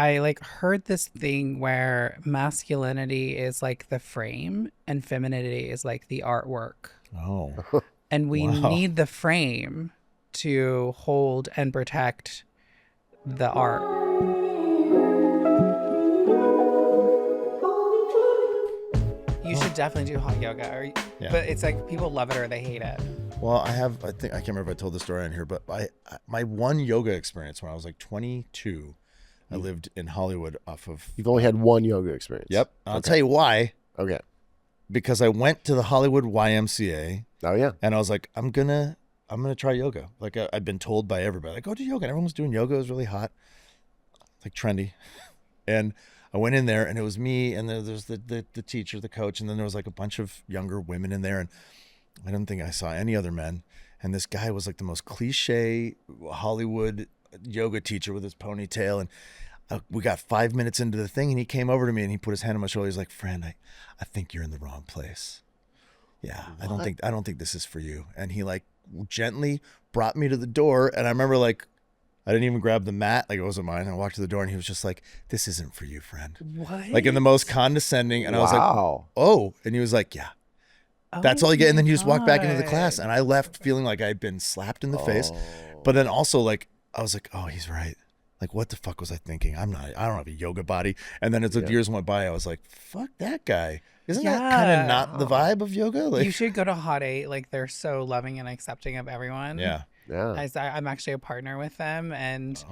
I like heard this thing where masculinity is like the frame and femininity is like the artwork. Oh. And we Wow. need the frame to hold and protect the art. You should definitely do hot yoga, but it's like people love it or they hate it. Well, I think I can't remember if I told the story on here, but my one yoga experience when I was like 22, I lived in Hollywood off of. You've only had one yoga experience. Yep. I'll tell you why. Okay. Because I went to the Hollywood YMCA. Oh yeah. And I was like, I'm gonna try yoga. Like I've been told by everybody, like, go do yoga. And everyone was doing yoga. It was really hot, like trendy. And I went in there, and it was me, and there's the teacher, the coach, and then there was like a bunch of younger women in there, and I don't think I saw any other men. And this guy was like the most cliche Hollywood yoga teacher with his ponytail, and we got 5 minutes into the thing, and he came over to me and he put his hand on my shoulder. He's like, "Friend, I think you're in the wrong place. Yeah, what? I don't think this is for you." And he like gently brought me to the door, and I remember like I didn't even grab the mat, like it wasn't mine. I walked to the door, and he was just like, "This isn't for you, friend." What? Like in the most condescending, and I was like, "Oh," and he was like, "Yeah." That's all you get. And then he just walked back into the class, and I left feeling like I'd been slapped in the face. But then also like, I was like, oh, he's right. Like, what the fuck was I thinking? I don't have a yoga body. And then as the years went by, I was like, fuck that guy. Isn't that kind of not the vibe of yoga? Like, you should go to Hot 8. Like, they're so loving and accepting of everyone. Yeah. Yeah. I'm actually a partner with them, and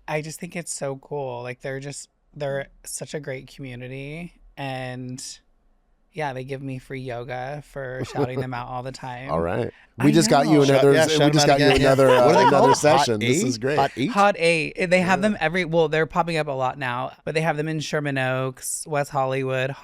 I just think it's so cool. Like, they're such a great community, and yeah, they give me free yoga for shouting them out all the time. All right. We just got you another another session. This is great. Hot 8. They have them they're popping up a lot now, but they have them in Sherman Oaks, West Hollywood.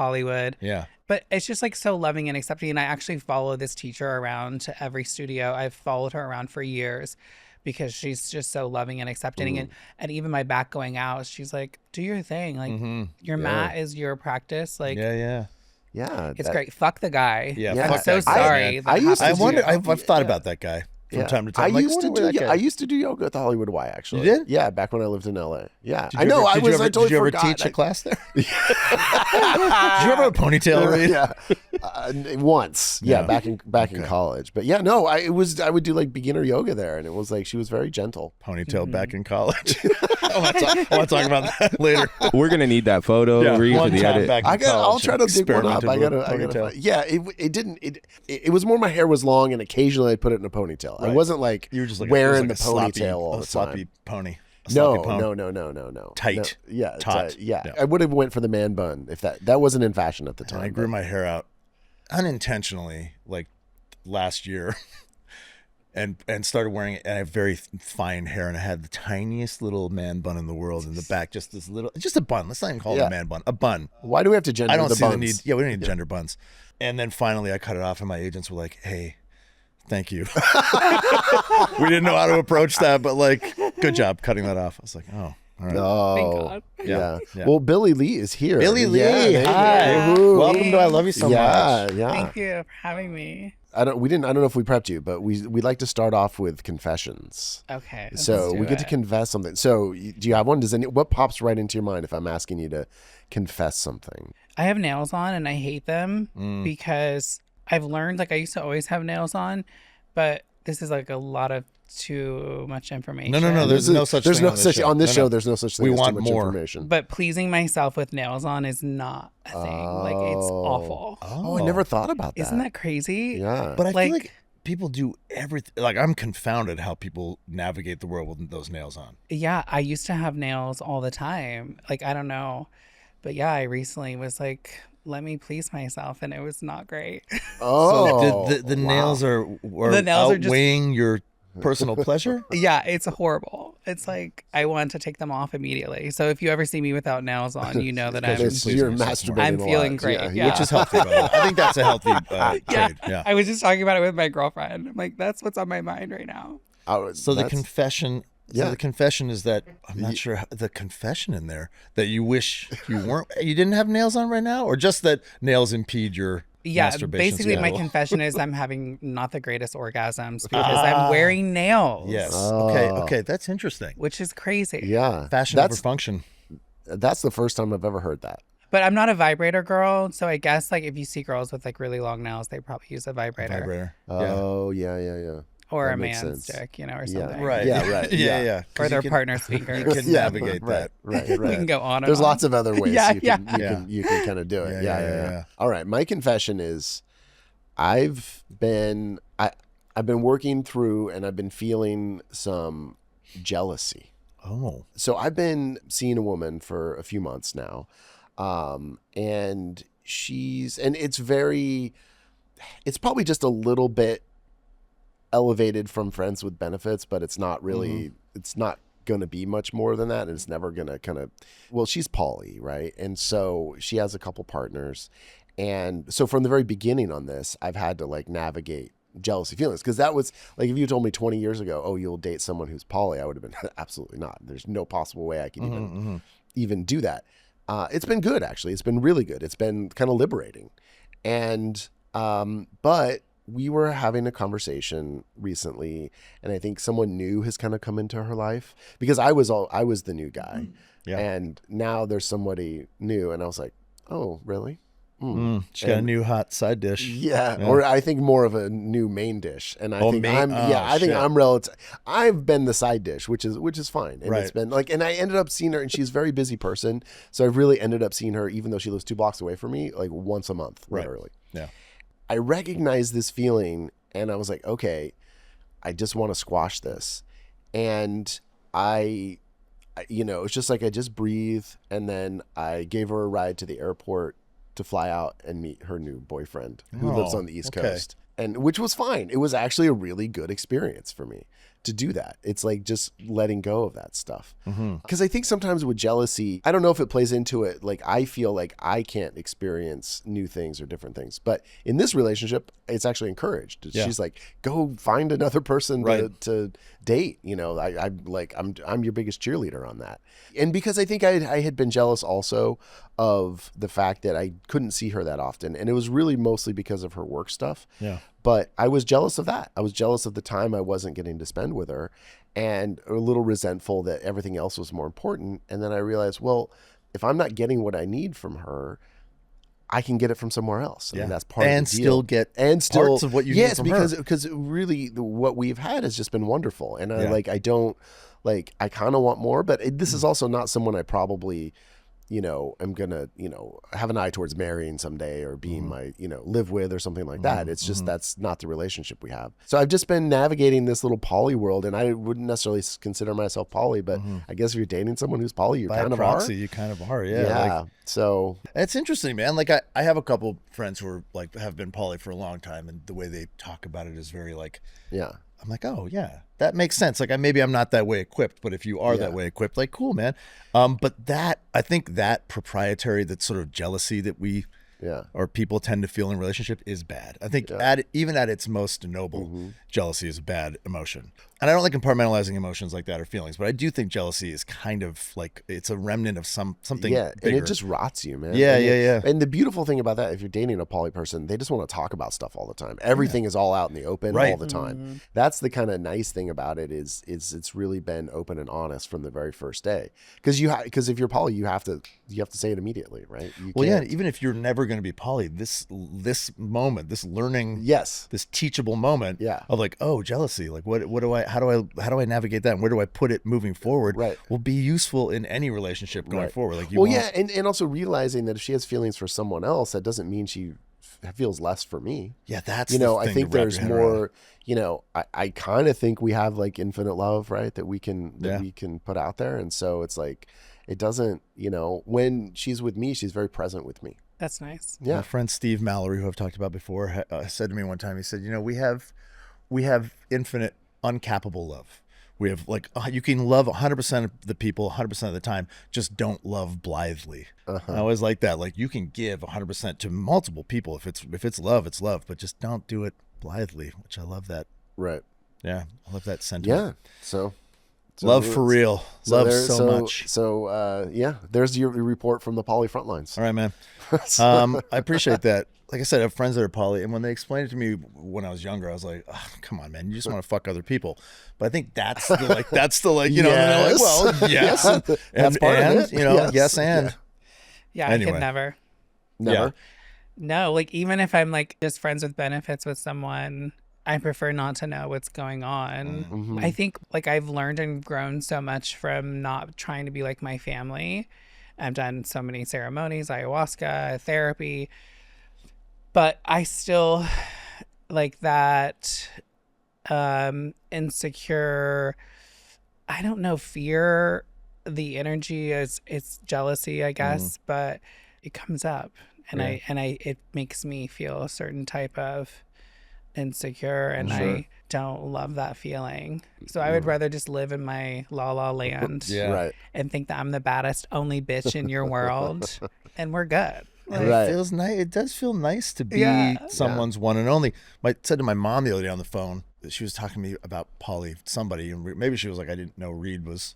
Yeah. But it's just like so loving and accepting. And I actually follow this teacher around to every studio. I've followed her around for years because she's just so loving and accepting. And even my back going out, she's like, do your thing. Like your mat is your practice. Like, yeah, it's great. Fuck the guy. Yeah, I'm so sorry. I've thought about that guy from time to time. I used to do yoga at the Hollywood Y, actually. You did? Yeah, back when I lived in LA. Yeah, I know. I totally Did you ever forgot. teach a class there? Did you ever have a ponytail, Reed? Yeah, once. Yeah, back in college. But yeah, no, I would do like beginner yoga there, and it was like she was very gentle. Ponytail back in college. I want to talk about that later. We're gonna need that photo. Reed, for the edit. I'll try to dig one up. I gotta. Yeah, it was more my hair was long, and occasionally I'd put it in a ponytail. Right. I wasn't like you were just like wearing the ponytail all the time. Sloppy pony. No. Tight. Yeah, taut. Yeah, I would have went for the man bun if that wasn't in fashion at the time. And I grew my hair out unintentionally, like last year, and started wearing it. And I have very fine hair, and I had the tiniest little man bun in the world in the back, just a bun. Let's not even call it a man bun, a bun. Why do we have to gender I don't the see buns? the need. Yeah, we don't need gender buns. And then finally, I cut it off, and my agents were like, "Hey, thank you." We didn't know how to approach that, but like, good job cutting that off. I was like, oh, all right. Oh, thank God. Yeah. Well, Billie Lee is here. Billie Lee, hi. Welcome to I Love You So Much. Yeah. Thank you for having me. I don't know if we prepped you, but we like to start off with confessions. Okay. So we get to confess something. So do you have one? What pops right into your mind if I'm asking you to confess something? I have nails on and I hate them because I've learned, like, I used to always have nails on, but this is like a lot of too much information. No. There's no such thing on this show. There's no such thing. We as want too much more information. But pleasing myself with nails on is not a thing. Like, it's awful. Oh, I never thought about that. Isn't that crazy? Yeah. But I feel like people do everything. Like, I'm confounded how people navigate the world with those nails on. Yeah, I used to have nails all the time. Like, I don't know. But yeah, I recently was like, let me please myself, and it was not great. Oh, so the nails are the nails outweighing your personal pleasure? Yeah, it's horrible. It's like I want to take them off immediately. So if you ever see me without nails on, you know that you're masturbating. I'm feeling great. Yeah. Which is healthy. By the way. I think that's a healthy trade. Yeah. I was just talking about it with my girlfriend. I'm like, that's what's on my mind right now. So the confession. So the confession is that I'm not sure the confession in there that you wish you didn't have nails on right now, or just that nails impede your masturbation. Basically my confession is I'm having not the greatest orgasms because I'm wearing nails. Yes. Okay, that's interesting. Which is crazy. Yeah. Fashion over function. That's the first time I've ever heard that. But I'm not a vibrator girl, so I guess like if you see girls with like really long nails, they probably use a vibrator. Oh, yeah. Or that a makes man's sense. dick, or something. Right. Yeah, right. Yeah. Or their partner's fingers. You can navigate that. Right. We can go on and There's on. lots of other ways you can kind of do it. Yeah. All right. My confession is I've been working through and I've been feeling some jealousy. Oh. So I've been seeing a woman for a few months now. And it's probably just a little bit elevated from friends with benefits, but it's not really, it's not going to be much more than that. And it's never going to she's poly, right? And so she has a couple partners. And so from the very beginning on this, I've had to like navigate jealousy feelings, because that was like, if you told me 20 years ago, oh, you'll date someone who's poly, I would have been absolutely not. There's no possible way I could even do that. It's been good, actually. It's been really good. It's been kind of liberating. And but we were having a conversation recently, and I think someone new has kind of come into her life, because I was the new guy, and now there's somebody new, and I was like, oh, really? She got a new hot side dish. Yeah, or I think more of a new main dish. And I think I'm relative. I've been the side dish, which is fine. And it's been like, and I ended up seeing her, and she's a very busy person, so I really ended up seeing her, even though she lives 2 blocks away from me, like once a month, literally. Yeah. I recognized this feeling, and I was like, okay, I just want to squash this. And it's just like I just breathe, and then I gave her a ride to the airport to fly out and meet her new boyfriend who lives on the East Coast. And which was fine. It was actually a really good experience for me to do that. It's like just letting go of that stuff. Because I think sometimes with jealousy, I don't know if it plays into it. Like, I feel like I can't experience new things or different things. But in this relationship, it's actually encouraged. Yeah. She's like, go find another person to date. I'm your biggest cheerleader on that. And because I think I had been jealous also of the fact that I couldn't see her that often. And it was really mostly because of her work stuff. Yeah. But I was jealous of that. I was jealous of the time I wasn't getting to spend with her, and a little resentful that everything else was more important. And then I realized, well, if I'm not getting what I need from her, I can get it from somewhere else. And that's part of the deal. And still get parts of what you need from her. Yes, because really what we've had has just been wonderful. And I kind of want more, but this is also not someone I probably, I'm going to, have an eye towards marrying someday or being my, live with or something like that. It's just, that's not the relationship we have. So I've just been navigating this little poly world, and I wouldn't necessarily consider myself poly, but I guess if you're dating someone who's poly, you kind of are. You kind of are. Yeah. Yeah. So it's interesting, man. Like I have a couple friends who are like, have been poly for a long time, and the way they talk about it is very like, I'm like, oh yeah, that makes sense. Like maybe I'm not that way equipped, but if you are that way equipped, like cool, man. But I think that proprietary, that sort of jealousy that we or people tend to feel in relationship is bad. I think even at its most noble, jealousy is a bad emotion. And I don't like compartmentalizing emotions like that or feelings, but I do think jealousy is kind of like, it's a remnant of something bigger. And it just rots you, man. Yeah. And the beautiful thing about that, if you're dating a poly person, they just want to talk about stuff all the time. Everything is all out in the open all the time. That's the kind of nice thing about it is it's really been open and honest from the very first day. Because if you're poly, you have to say it immediately, right? Even if you're never going to be poly, this moment, this learning, this teachable moment of like, oh, jealousy, like how do I navigate that, and where do I put it moving forward? Will be useful in any relationship going forward. Like and also realizing that if she has feelings for someone else, that doesn't mean she feels less for me. Yeah, that's I think there's more. I kind of think we have like infinite love, right? That we can put out there, and so it's like it doesn't. When she's with me, she's very present with me. That's nice. Yeah, my friend Steve Mallory, who I've talked about before, said to me one time. He said, we have infinite uncappable love. We have like, you can love 100% of the people 100% of the time, just don't love blithely. I always like that. Like you can give 100% to multiple people. If it's love, it's love, but just don't do it blithely, which I love that. Right. Yeah. I love that sentiment. Yeah. So Love for real. Love so much. So yeah, there's your report from the poly frontlines. All right, man. I appreciate that. Like I said, I have friends that are poly, and when they explained it to me when I was younger, I was like, oh, "Come on, man, you just want to fuck other people." But I think that's the you know, and they're like, "Well, yes, that's part of it. You know, yes, and yeah, anyway. I could never. Never. Yeah. No, like even if I'm like just friends with benefits with someone, I prefer not to know what's going on. Mm-hmm. I think like I've learned and grown so much from not trying to be like my family. I've done so many ceremonies, ayahuasca, therapy, but I still like that insecure, I don't know, fear, the energy is, it's jealousy, I guess, but it comes up and it makes me feel a certain type of insecure, and I don't love that feeling. So I would rather just live in my la la land Right. and think that I'm the baddest only bitch in your world and we're good. It feels nice. It does feel nice to be someone's one and only. I said to my mom the other day on the phone, she was talking to me about poly, somebody, and maybe she was like, I didn't know Reed was,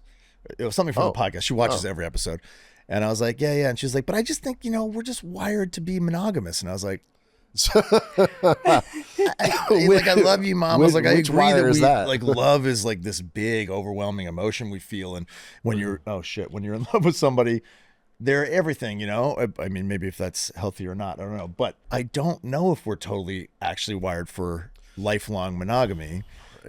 it was something from the podcast. She watches every episode. And I was like, yeah. And she was like, but I just think, you know, we're just wired to be monogamous. And I was like, I love you, Mom. I was like, I agree that like love is like this big, overwhelming emotion we feel. And when you're, when you're in love with somebody, they're everything, you know? I mean, maybe if that's healthy or not, I don't know. But I don't know if we're totally actually wired for lifelong monogamy.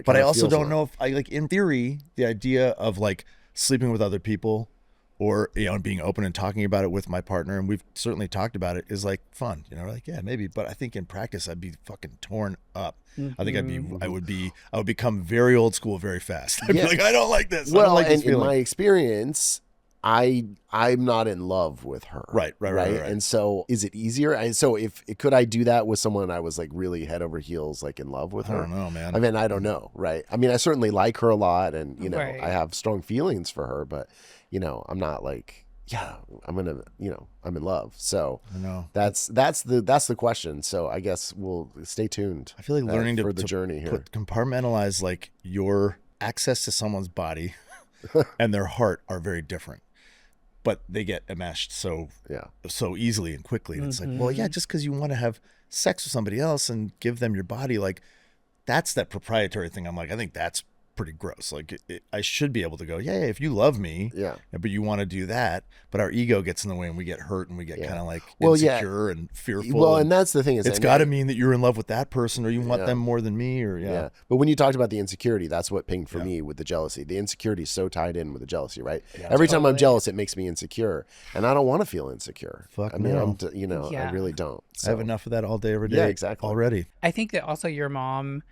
But I also don't know if in theory, the idea of like sleeping with other people or, you know, being open and talking about it with my partner, and we've certainly talked about it, is like fun, you know, like, yeah, maybe. But I think in practice, I'd be fucking torn up. I think I would become very old school very fast. I'd be like, I don't like this. Well, I don't like this and in my experience, I'm not in love with her. Right. And so is it easier? And so could I do that with someone I was like really head over heels, like in love with her? I don't know, man. I mean, I don't know. Right. I mean, I certainly like her a lot, and, you know, I have strong feelings for her, but, you know, I'm not like, I'm in love. So I know. That's the question. So I guess we'll stay tuned. I feel like learning for the journey here. Compartmentalize like your access to someone's body and their heart are very different. But they get enmeshed so easily and quickly. And it's like, well, yeah, just because you want to have sex with somebody else and give them your body, like that's that proprietary thing. I'm like, I think that's pretty gross. Like I should be able to go, if you love me, but you want to do that, but our ego gets in the way and we get hurt and we get kind of like insecure and fearful. Well, and that's the thing, is it's got to mean that you're in love with that person or you want them more than me, or But when you talked about the insecurity, that's what pinged for me with the jealousy. The insecurity is so tied in with the jealousy, right? Every time I'm jealous, it makes me insecure, and I don't want to feel insecure. Fuck, I mean, no. I really don't. So. I have enough of that all day, every day. Yeah, exactly. Already. I think that also your mom,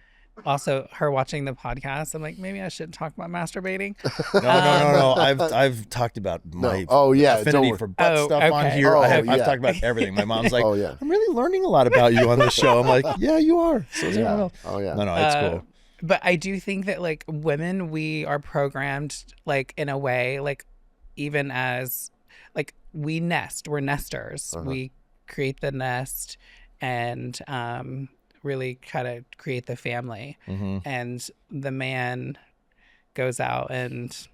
also her watching the podcast, I'm like, maybe I shouldn't talk about masturbating. No. I've talked about my affinity for butt stuff on here. I've talked about everything. My mom's like, I'm really learning a lot about you on this show. I'm like, yeah, you are. So No, it's cool. But I do think that like women, we are programmed like in a way, like even as like we nest, we're nesters. We create the nest and really kind of create the family, and the man goes out and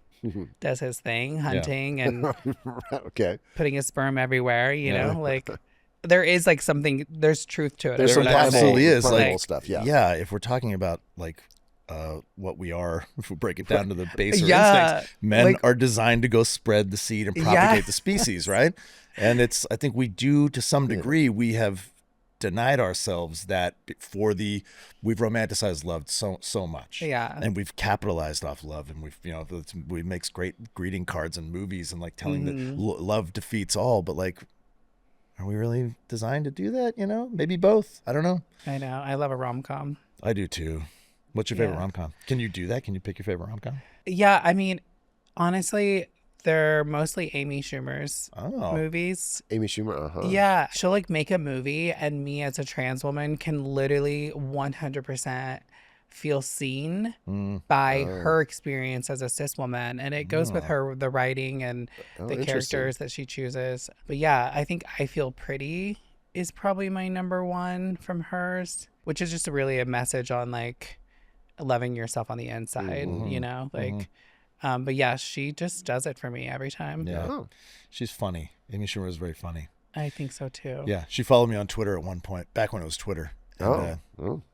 does his thing, hunting and putting his sperm everywhere, you know, like there is like something, there's truth to it. There's There absolutely is like stuff. If we're talking about like what we are, if we break it down to the baser instincts, men are designed to go spread the seed and propagate the species, right? And I think we do to some degree, we have denied ourselves that we've romanticized love so much, and we've capitalized off love, and we make great greeting cards and movies and like telling that love defeats all, but like, are we really designed to do that? You know, maybe both. I don't know. I know. I love a rom-com. I do too. What's your favorite rom-com? Can you do that? Can you pick your favorite rom-com? Yeah, I mean, honestly, they're mostly Amy Schumer's movies. Amy Schumer, Yeah, she'll like make a movie, and me as a trans woman can literally 100% feel seen by her experience as a cis woman, and it goes with the writing and the characters that she chooses. But yeah, I think I Feel Pretty is probably my number one from hers, which is just really a message on like loving yourself on the inside, you know, like But yeah, she just does it for me every time. Yeah. Oh. She's funny. Amy Schumer is very funny. I think so too. Yeah. She followed me on Twitter at one point, back when it was Twitter. And,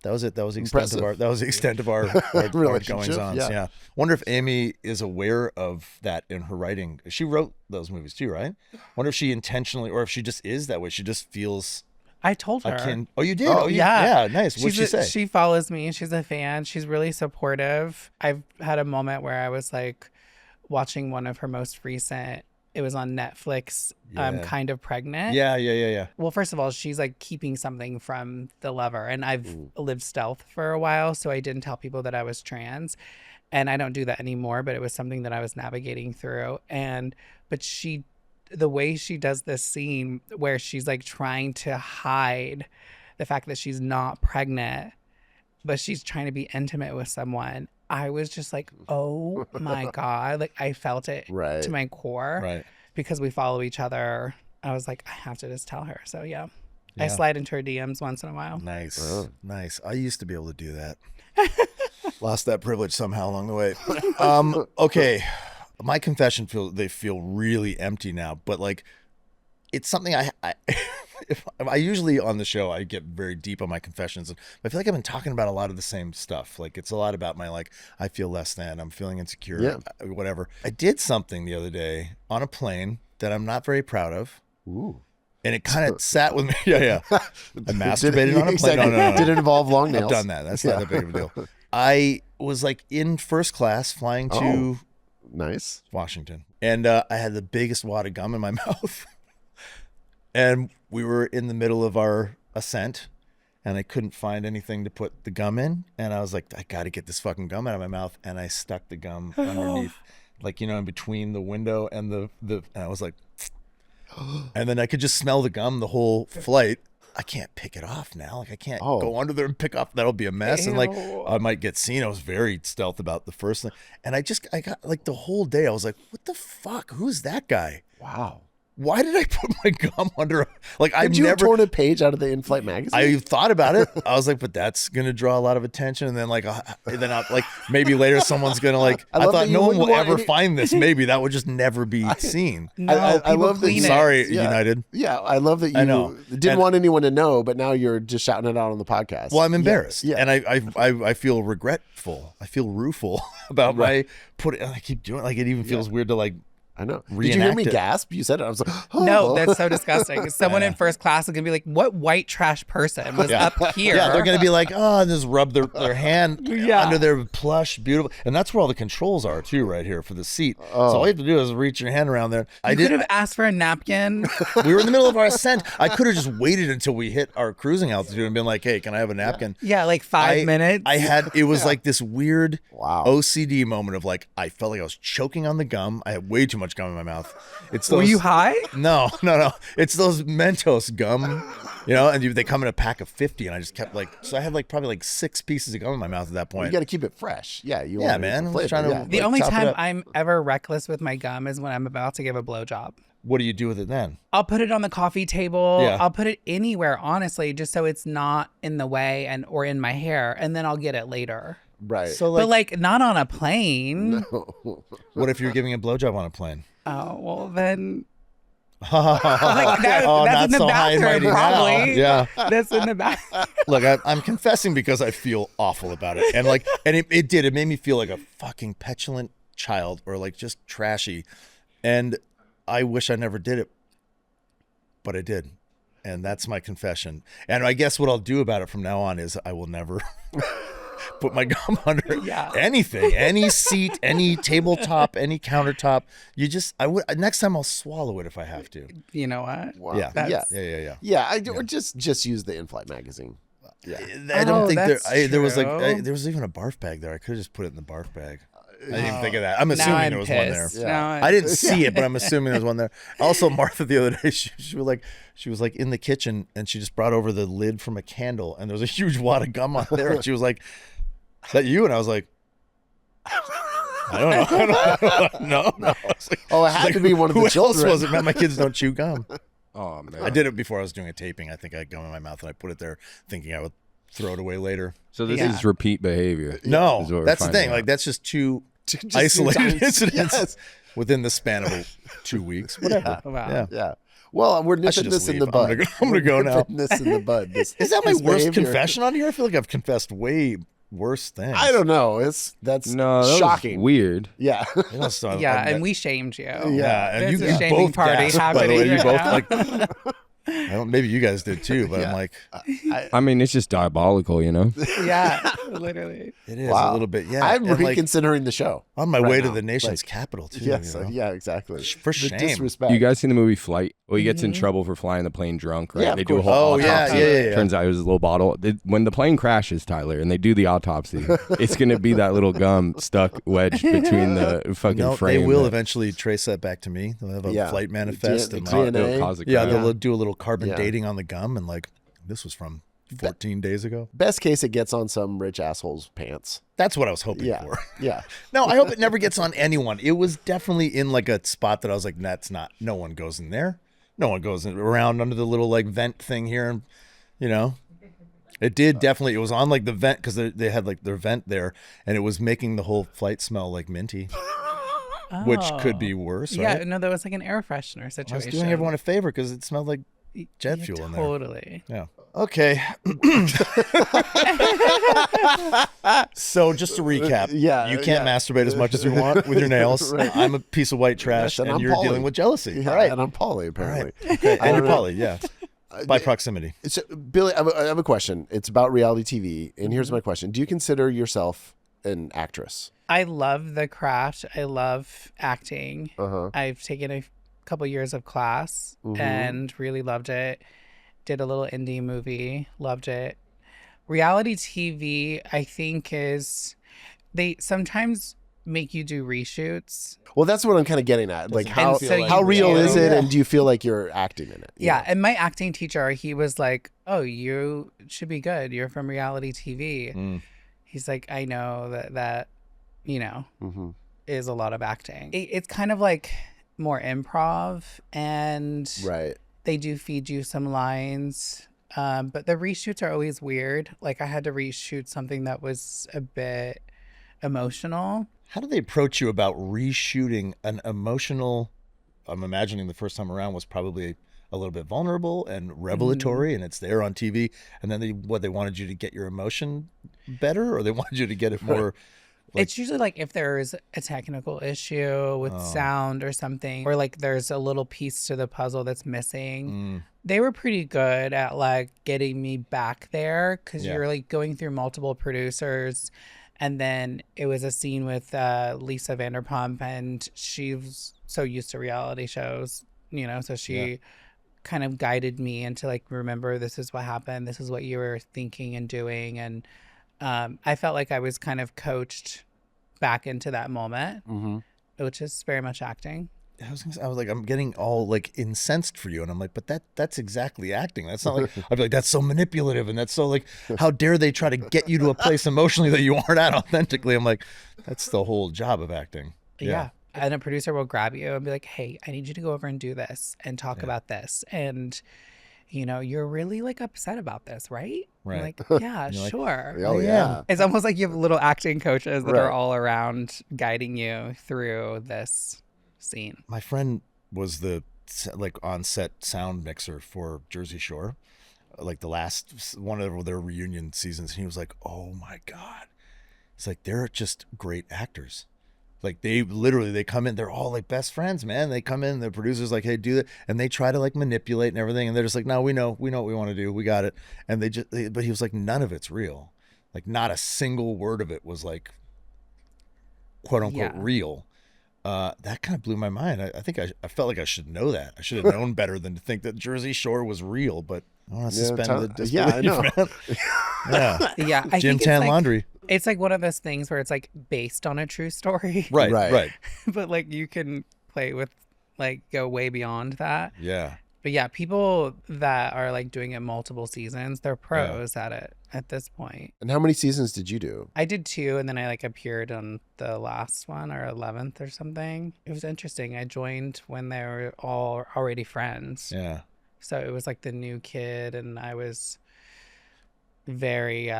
that was it. That was the extent Impressive. of our Relationship, goings on. yeah. Yeah. Wonder if Amy is aware of that in her writing. She wrote those movies too, right? Wonder if she intentionally, or if she just is that way. She just feels I told her. akin. Oh, you did? Oh, yeah. Yeah, nice. What'd she say? She follows me. She's a fan. She's really supportive. I've had a moment where I was like watching one of her most recent. It was on Netflix. Kind of pregnant. Yeah. Well, first of all, she's like keeping something from the lover, and I've lived stealth for a while, so I didn't tell people that I was trans, and I don't do that anymore. But it was something that I was navigating through, but the way she does this scene where she's like trying to hide the fact that she's not pregnant, but she's trying to be intimate with someone. I was just like, oh my God. Like I felt it to my core. Right. Because we follow each other. I was like, I have to just tell her. So yeah. I slide into her DMs once in a while. Nice. Nice. I used to be able to do that. Lost that privilege somehow along the way. Okay. My confession feel really empty now, but like it's something I usually on the show I get very deep on my confessions, and I feel like I've been talking about a lot of the same stuff. Like it's a lot about my like I feel less than, I'm feeling insecure, whatever. I did something the other day on a plane that I'm not very proud of. Ooh. And it kind of sat with me. Yeah. I masturbated on a plane. No. Did it involve long nails? I've done that. That's not that big of a deal. I was like in first class flying to nice Washington, and I had the biggest wad of gum in my mouth. And we were in the middle of our ascent, and I couldn't find anything to put the gum in. And I was like, I got to get this fucking gum out of my mouth. And I stuck the gum underneath, like, in between the window and and I was like, and then I could just smell the gum the whole flight. I can't pick it off now. Like I can't go under there and pick off. That'll be a mess. Ew. And like I might get seen. I was very stealth about the first thing. And I got like the whole day. I was like, what the fuck? Who's that guy? Wow. Why did I put my gum under? Like I've Did you never torn a page out of the in-flight magazine? I thought about it. I was like, but that's gonna draw a lot of attention. And then like maybe later someone's gonna like. I thought no one will ever find this. Maybe that would just never be seen. I love that. Sorry, United. Yeah, I love that you didn't want anyone to know, but now you're just shouting it out on the podcast. Well, I'm embarrassed. Yeah. And I feel regretful. I feel rueful about my I keep doing like it even feels weird to like. I know. Did you hear me gasp? You said it. I was like, oh. No, that's so disgusting. Someone in first class is going to be like, what white trash person was up here? Yeah, they're going to be like, oh, and just rub their hand under their plush, beautiful. And that's where all the controls are, too, right here for the seat. So all you have to do is reach your hand around there. You could have asked for a napkin. We were in the middle of our ascent. I could have just waited until we hit our cruising altitude and been like, hey, can I have a napkin? Yeah, like 5 minutes. It was like this weird OCD moment of like, I felt like I was choking on the gum. I had way too much gum in my mouth. Were you high? No. It's those Mentos gum, and they come in a pack of 50, and I just kept so I had probably 6 pieces of gum in my mouth at that point. You got to keep it fresh. Yeah, man. I'm trying to, the only time I'm ever reckless with my gum is when I'm about to give a blowjob. What do you do with it then? I'll put it on the coffee table. Yeah. I'll put it anywhere, honestly, just so it's not in the way or in my hair, and then I'll get it later. Right. So but not on a plane. No. What if you're giving a blowjob on a plane? Oh, well then. That's in the bathroom, probably. Yeah. That's in the bathroom. Look, I'm confessing because I feel awful about it. And it made me feel like a fucking petulant child or just trashy. And I wish I never did it, but I did. And that's my confession. And I guess what I'll do about it from now on is I will never put my gum under anything, any seat, any tabletop, any countertop. Next time I'll swallow it if I have to. You know what? Wow. Yeah. Or just use the in-flight magazine. Yeah. I don't think there was there was even a barf bag there. I could have just put it in the barf bag. I didn't even think of that. I'm assuming there was one there. Yeah. I didn't see it, but I'm assuming there was one there. Also, Martha the other day, she was in the kitchen and she just brought over the lid from a candle and there was a huge wad of gum on there. And she was like, "Is that you?" And I was like, "I don't know." No. It had to be one of the children. Who else was it? Man, my kids don't chew gum. Oh man, I did it before I was doing a taping. I think I had gum in my mouth and I put it there, thinking I would throw it away later. So this is repeat behavior. No, that's the thing. That's just too Just isolated sometimes- incidents Yes. within the span of 2 weeks. Whatever. Wow. Yeah. Well, we're should nipping just this in the leave. I'm bud. gonna go We're now. nipping this in the bud. Is that my this worst behavior. confession on here? I feel like I've confessed way worse things. I don't know. That's No, that was shocking. weird. Yeah. You know, so Yeah, I'm- and we shamed you. Yeah, and There's you a shaming both party gasped, by the happening way. You right both now. like. I don't. Maybe you guys did too, but I'm like, I mean, it's just diabolical, you know? Yeah, literally. it is Wow. a little bit. Yeah, I'm and, like, reconsidering the show. on my right way to now. the nation's Like, capital too. Yes. you know? Yeah. Exactly. For The shame. disrespect. You guys seen the movie Flight? Well, he gets in trouble for flying the plane drunk, right? Yeah, of They do a course. whole Oh, yeah, autopsy. yeah. Turns out it was a little bottle. When the plane crashes, Tyler, and they do the autopsy, it's going to be that little gum stuck wedged between the fucking No, frame. they will that- eventually trace that back to me. They'll have a Yeah. flight manifest The and DNA. like, it'll cause a yeah, crash. they'll do a little carbon Yeah. dating on the gum and like this was from 14 days ago. Best case, it gets on some rich asshole's pants. That's what I was hoping Yeah. for. Yeah. No, I hope it never gets on anyone. It was definitely in like a spot that I was like, that's not. No one goes in there. No one goes around under the little like vent thing here, and you know. It did definitely. It was on like the vent because they had like their vent there, and it was making the whole flight smell like minty, which could be worse. Yeah, Right? no, that was like an air freshener I was situation. doing everyone a favor because it smelled like jet Yeah, fuel in there. Totally. Yeah. Okay. So just to recap, Yeah, you can't yeah. masturbate as much as you want with your nails. Right. I'm a piece of white trash, Yes, and and I'm you're poly. dealing with jealousy. Yeah, All right. and I'm poly, apparently. Okay. And you're don't know. poly, yeah. By proximity. So, Billy, I have a question. It's about reality TV, and here's my question: do you consider yourself an actress? I love the craft. I love acting. Uh-huh. I've taken a couple years of class and really loved it. Did a little indie movie, loved it. Reality TV, I think, is they sometimes make you do reshoots. Well, that's what I'm kind of getting at. Like, how And so how you real do. is it, and do you feel like you're acting in it? you Yeah, know? and my acting teacher, he was like, "Oh, you should be good. You're from reality TV." He's like, "I know that you know, is a lot of acting. It's kind of like more improv, and Right. they do feed you some lines. But the reshoots are always weird. Like I had to reshoot something that was a bit emotional. How do they approach you about reshooting an emotional? I'm imagining the first time around was probably a little bit vulnerable and revelatory, and it's there on TV. And then they wanted you to get your emotion better, or they wanted you to get it more. It's usually like if there's a technical issue with sound or something, or like there's a little piece to the puzzle that's missing. They were pretty good at like getting me back there because Yeah. you're like going through multiple producers. And then it was a scene with Lisa Vanderpump, and she was so used to reality shows, you know, so she kind of guided me into like, remember, this is what happened. This is what you were thinking and doing. And I felt like I was kind of coached back into that moment, which is very much acting. I was like, I'm getting all like incensed for you, and I'm like, but that's exactly acting. That's not like I'd be like, that's so manipulative, and that's so like, how dare they try to get you to a place emotionally that you aren't at authentically? I'm like, that's the whole job of acting. Yeah. And a producer will grab you and be like, hey, I need you to go over and do this and talk about this. And, you know, you're really like upset about this, right? Right. I'm like, yeah, sure. Oh yeah. It's almost like you have little acting coaches that Right. are all around guiding you through this scene. My friend was the like on-set sound mixer for Jersey Shore, like the last one of their reunion seasons. And he was like, oh my God. It's like, they're just great actors. Like they come in, they're all like best friends, man. They come in, the producer's like, hey, do that. And they try to like manipulate and everything. And they're just like, no, we know what we want to do. We got it. And but he was like, none of it's real. Like not a single word of it was like, quote unquote, real. That kind of blew my mind. I think I felt like I should know that. I should have known better than to think that Jersey Shore was real, but I want to suspend the disbelief. Yeah, I know. Man. Yeah. Yeah. I Jim think Tan it's like, Laundry. It's like one of those things where it's like based on a true story. Right. But like you can play with like go way beyond that. Yeah. But yeah, people that are like doing it multiple seasons, they're pros at it at this point. And how many seasons did you do? I did 2, and then I like appeared on the last one or 11th or something. It was interesting. I joined when they were all already friends. Yeah. So it was like the new kid, and I was very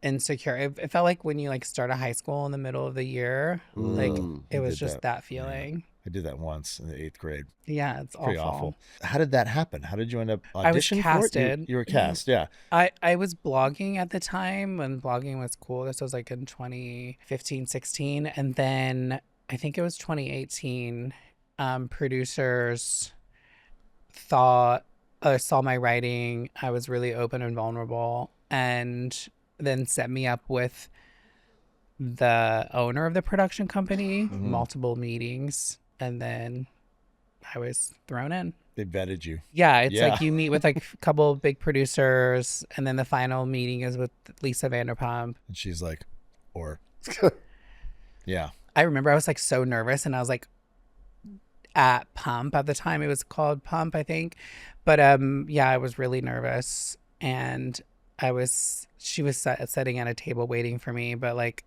insecure. It felt like when you like start a high school in the middle of the year, like it I was did just that feeling. I did that once in the 8th grade. Yeah, it's Pretty awful. awful. How did that happen? How did you end up auditioning I was for it? casted. You were cast, yeah. I was blogging at the time when blogging was cool. This was like in 2015, 16. And then I think it was 2018. Producers saw my writing. I was really open and vulnerable, and then set me up with the owner of the production company, multiple meetings, and then I was thrown in. They vetted you. Yeah, it's Yeah. like you meet with like a couple of big producers, and then the final meeting is with Lisa Vanderpump. And she's like, or, yeah. I remember I was like so nervous, and I was like at Pump at the time. It was called Pump, I think. But yeah, I was really nervous, and she was sitting at a table waiting for me, but like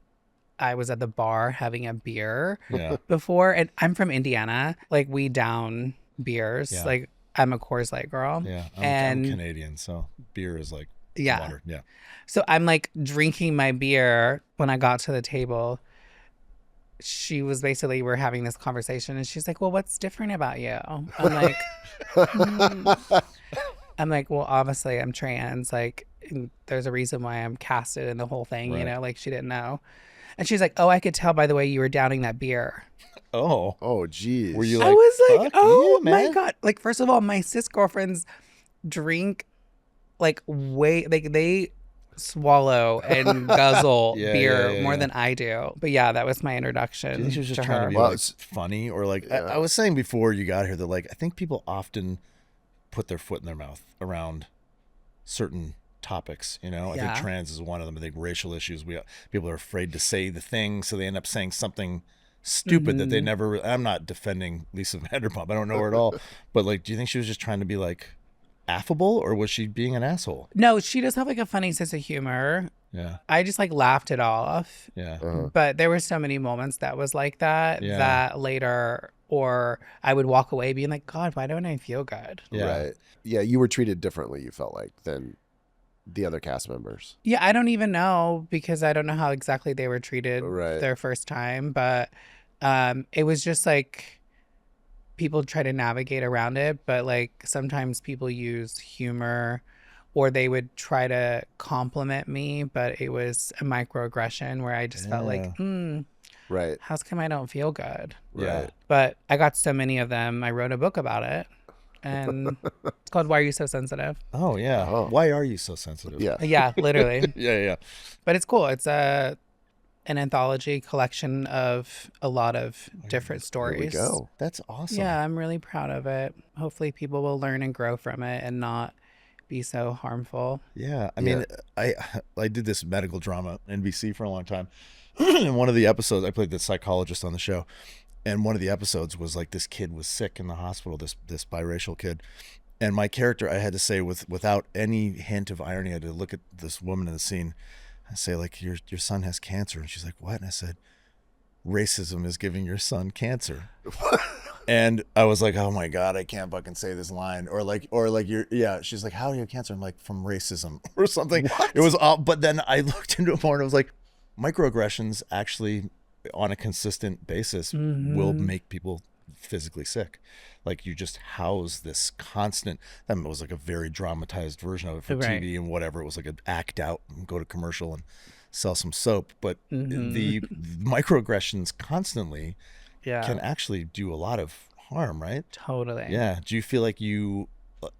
I was at the bar having a beer Yeah. before, and I'm from Indiana. Like we down beers. Yeah. Like I'm a Coors Light girl. Yeah. I'm And Canadian, so beer is like yeah. water. Yeah. So I'm like drinking my beer when I got to the table. She was basically, we're having this conversation, and she's like, well, what's different about you? I'm like, I'm like, well, obviously I'm trans. Like there's a reason why I'm casted in the whole thing, Right. you know, like she didn't know. And she's like, oh, I could tell by the way you were downing that beer. Oh. Oh, geez. Were you I like, was like, fuck oh you, my man? God. Like, first of all, my cis girlfriends drink like they swallow and guzzle Yeah, beer yeah, more yeah. than I do. But yeah, that was my Do introduction you think she was just to trying her. to be Well, like it's- funny, or like Yeah. I was saying before you got here that like I think people often put their foot in their mouth around certain topics, you know? I Yeah. think trans is one of them. I think racial issues, people are afraid to say the thing, so they end up saying something stupid that they never I'm not defending Lisa Vanderpump. I don't know her at all. But like, do you think she was just trying to be like affable, or was she being an asshole? No, she does have like a funny sense of humor. Yeah. I just like laughed it off. Yeah. But there were so many moments that was like that, Yeah. that later, or I would walk away being like, God, why don't I feel good? Yeah. Right. Yeah, you were treated differently, you felt like, than the other cast members. Yeah, I don't even know, because I don't know how exactly they were treated Right. their first time, but it was just like people try to navigate around it, but like sometimes people use humor, or they would try to compliment me, but it was a microaggression where I just felt like, Right. how come I don't feel good? Yeah. Right. But I got so many of them. I wrote a book about it, and it's called Why Are You So Sensitive? Oh yeah. Oh. Why are you so sensitive? Yeah. Yeah, literally. Yeah. But it's cool. It's an anthology collection of a lot of different There we stories. go. That's awesome. Yeah, I'm really proud of it. Hopefully people will learn and grow from it and not be so harmful. Yeah, I mean, I did this medical drama on NBC for a long time. In one of the episodes, I played the psychologist on the show, and one of the episodes was like this kid was sick in the hospital, this biracial kid, and my character, I had to say without any hint of irony, I had to look at this woman in the scene and say like, your son has cancer, and she's like, what? And I said, racism is giving your son cancer. And I was like, oh my God, I can't fucking say this line. Or like she's like, how do you have cancer? I'm like, from racism or something. What? It was all, but then I looked into it more and I was like, microaggressions actually on a consistent basis will make people physically sick. Like you just house this constant, that was like a very dramatized version of it for Right. TV and whatever. It was like an act out and go to commercial and sell some soap. But the microaggressions constantly Yeah. can actually do a lot of harm, right? Totally. Yeah. Do you feel like you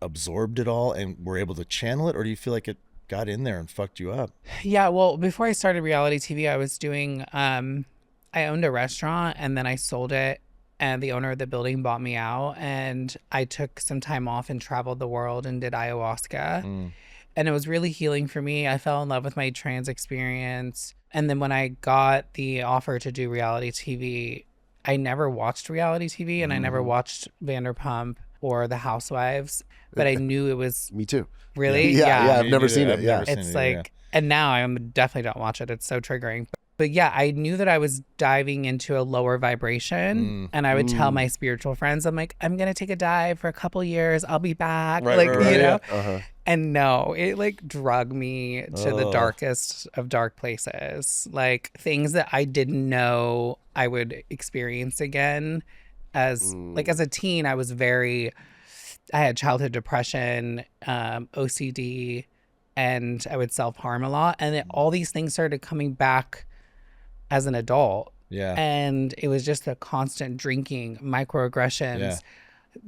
absorbed it all and were able to channel it, or do you feel like it got in there and fucked you up? Yeah, well, before I started reality TV, I was doing I owned a restaurant, and then I sold it, and the owner of the building bought me out, and I took some time off and traveled the world and did ayahuasca. And it was really healing for me. I fell in love with my trans experience. And then when I got the offer to do reality TV, I never watched reality TV, and I never watched Vanderpump or The Housewives, but I knew it was Me too. really, Yeah, I've Me never neither. seen it. I've Yeah. never seen it's it, like, yeah. and now I definitely don't watch it. It's so triggering. But yeah, I knew that I was diving into a lower vibration, and I would tell my spiritual friends, I'm like, I'm going to take a dive for a couple years. I'll be back. Right, like, right, right. you know? Uh-huh. And no, it like drug me to the Oh. darkest of dark places. Like things that I didn't know I would experience again. As a teen, I had childhood depression, OCD, and I would self-harm a lot. And all these things started coming back as an adult. Yeah. And it was just a constant drinking, microaggressions, Yeah.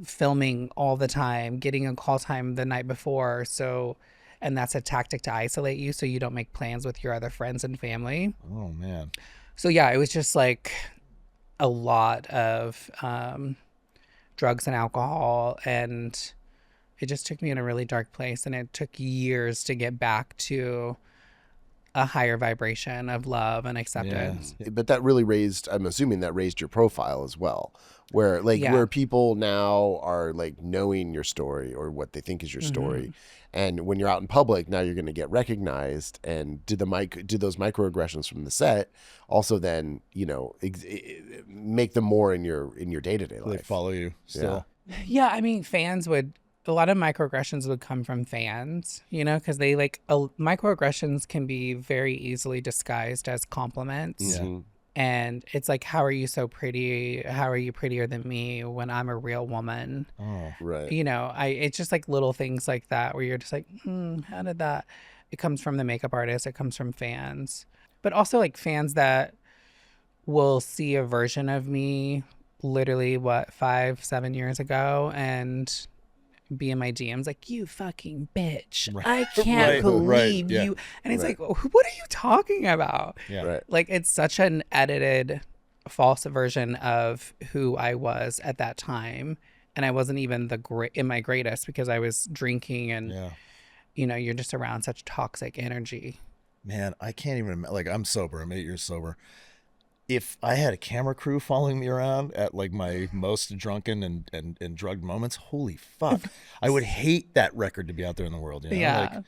filming all the time, getting a call time the night before. And that's a tactic to isolate you so you don't make plans with your other friends and family. Oh man. So yeah, it was just like a lot of drugs and alcohol, and it just took me in a really dark place, and it took years to get back to a higher vibration of love and acceptance. But that really I'm assuming that raised your profile as well, where where people now are like knowing your story or what they think is your story. And when you're out in public, now you're going to get recognized. And do those microaggressions from the set also then, make them more in your day-to-day life? They follow you still. Yeah, I mean, a lot of microaggressions would come from fans, because they microaggressions can be very easily disguised as compliments. Yeah. And it's like, how are you so pretty? How are you prettier than me when I'm a real woman? Oh. Right. It's just like little things like that where you're just like, how did that? It comes from the makeup artist. It comes from fans, but also like fans that will see a version of me literally 5-7 years ago and be in my DMs like, you fucking bitch. Right. I can't believe yeah. you. And it's like, what are you talking about? Yeah. Right. Like, it's such an edited, false version of who I was at that time. And I wasn't even in my greatest because I was drinking and, you're just around such toxic energy. Man, I can't even, I'm sober. I'm 8 years sober. If I had a camera crew following me around at like my most drunken and drugged moments, holy fuck, I would hate that record to be out there in the world. Yeah.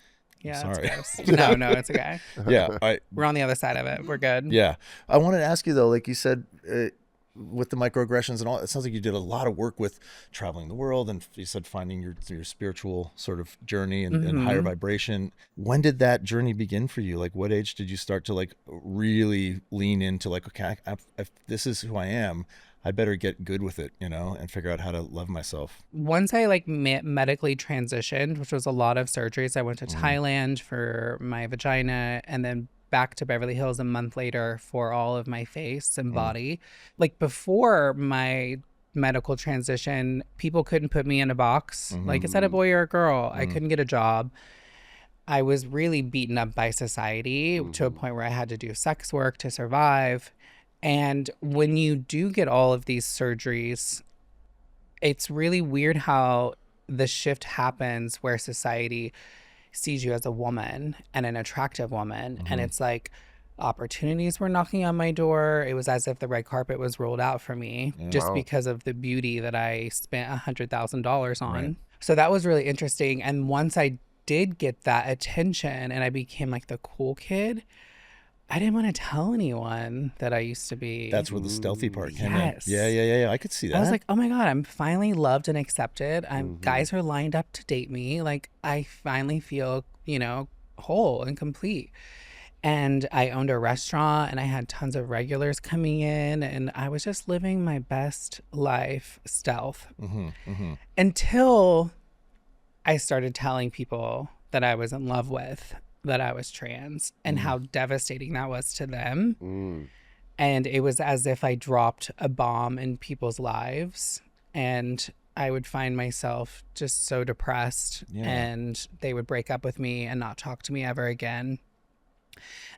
Sorry. No, it's okay. Yeah. We're on the other side of it. We're good. Yeah. I wanted to ask you though, like you said, with the microaggressions and all, it sounds like you did a lot of work with traveling the world, and you said finding your spiritual sort of journey and higher vibration. When did that journey begin for you? Like, what age did you start to like really lean into like, okay, if this is who I am, I better get good with it, and figure out how to love myself? Once I medically transitioned, which was a lot of surgeries, I went to Thailand for my vagina, and then back to Beverly Hills a month later for all of my face and body. Like before my medical transition, people couldn't put me in a box. Like, is that a boy or a girl? I couldn't get a job. I was really beaten up by society to a point where I had to do sex work to survive. And when you do get all of these surgeries, it's really weird how the shift happens where society sees you as a woman and an attractive woman. And it's like opportunities were knocking on my door. It was as if the red carpet was rolled out for me just because of the beauty that I spent $100,000 on. Right. So that was really interesting. And once I did get that attention and I became like the cool kid, I didn't want to tell anyone that I used to be. That's where the stealthy part came in. Yes. Yeah. I could see that. I was like, oh my God, I'm finally loved and accepted. Guys are lined up to date me. Like, I finally feel, whole and complete. And I owned a restaurant and I had tons of regulars coming in, and I was just living my best life stealth until I started telling people that I was in love with, that I was trans, and how devastating that was to them. And it was as if I dropped a bomb in people's lives, and I would find myself just so depressed, and they would break up with me and not talk to me ever again.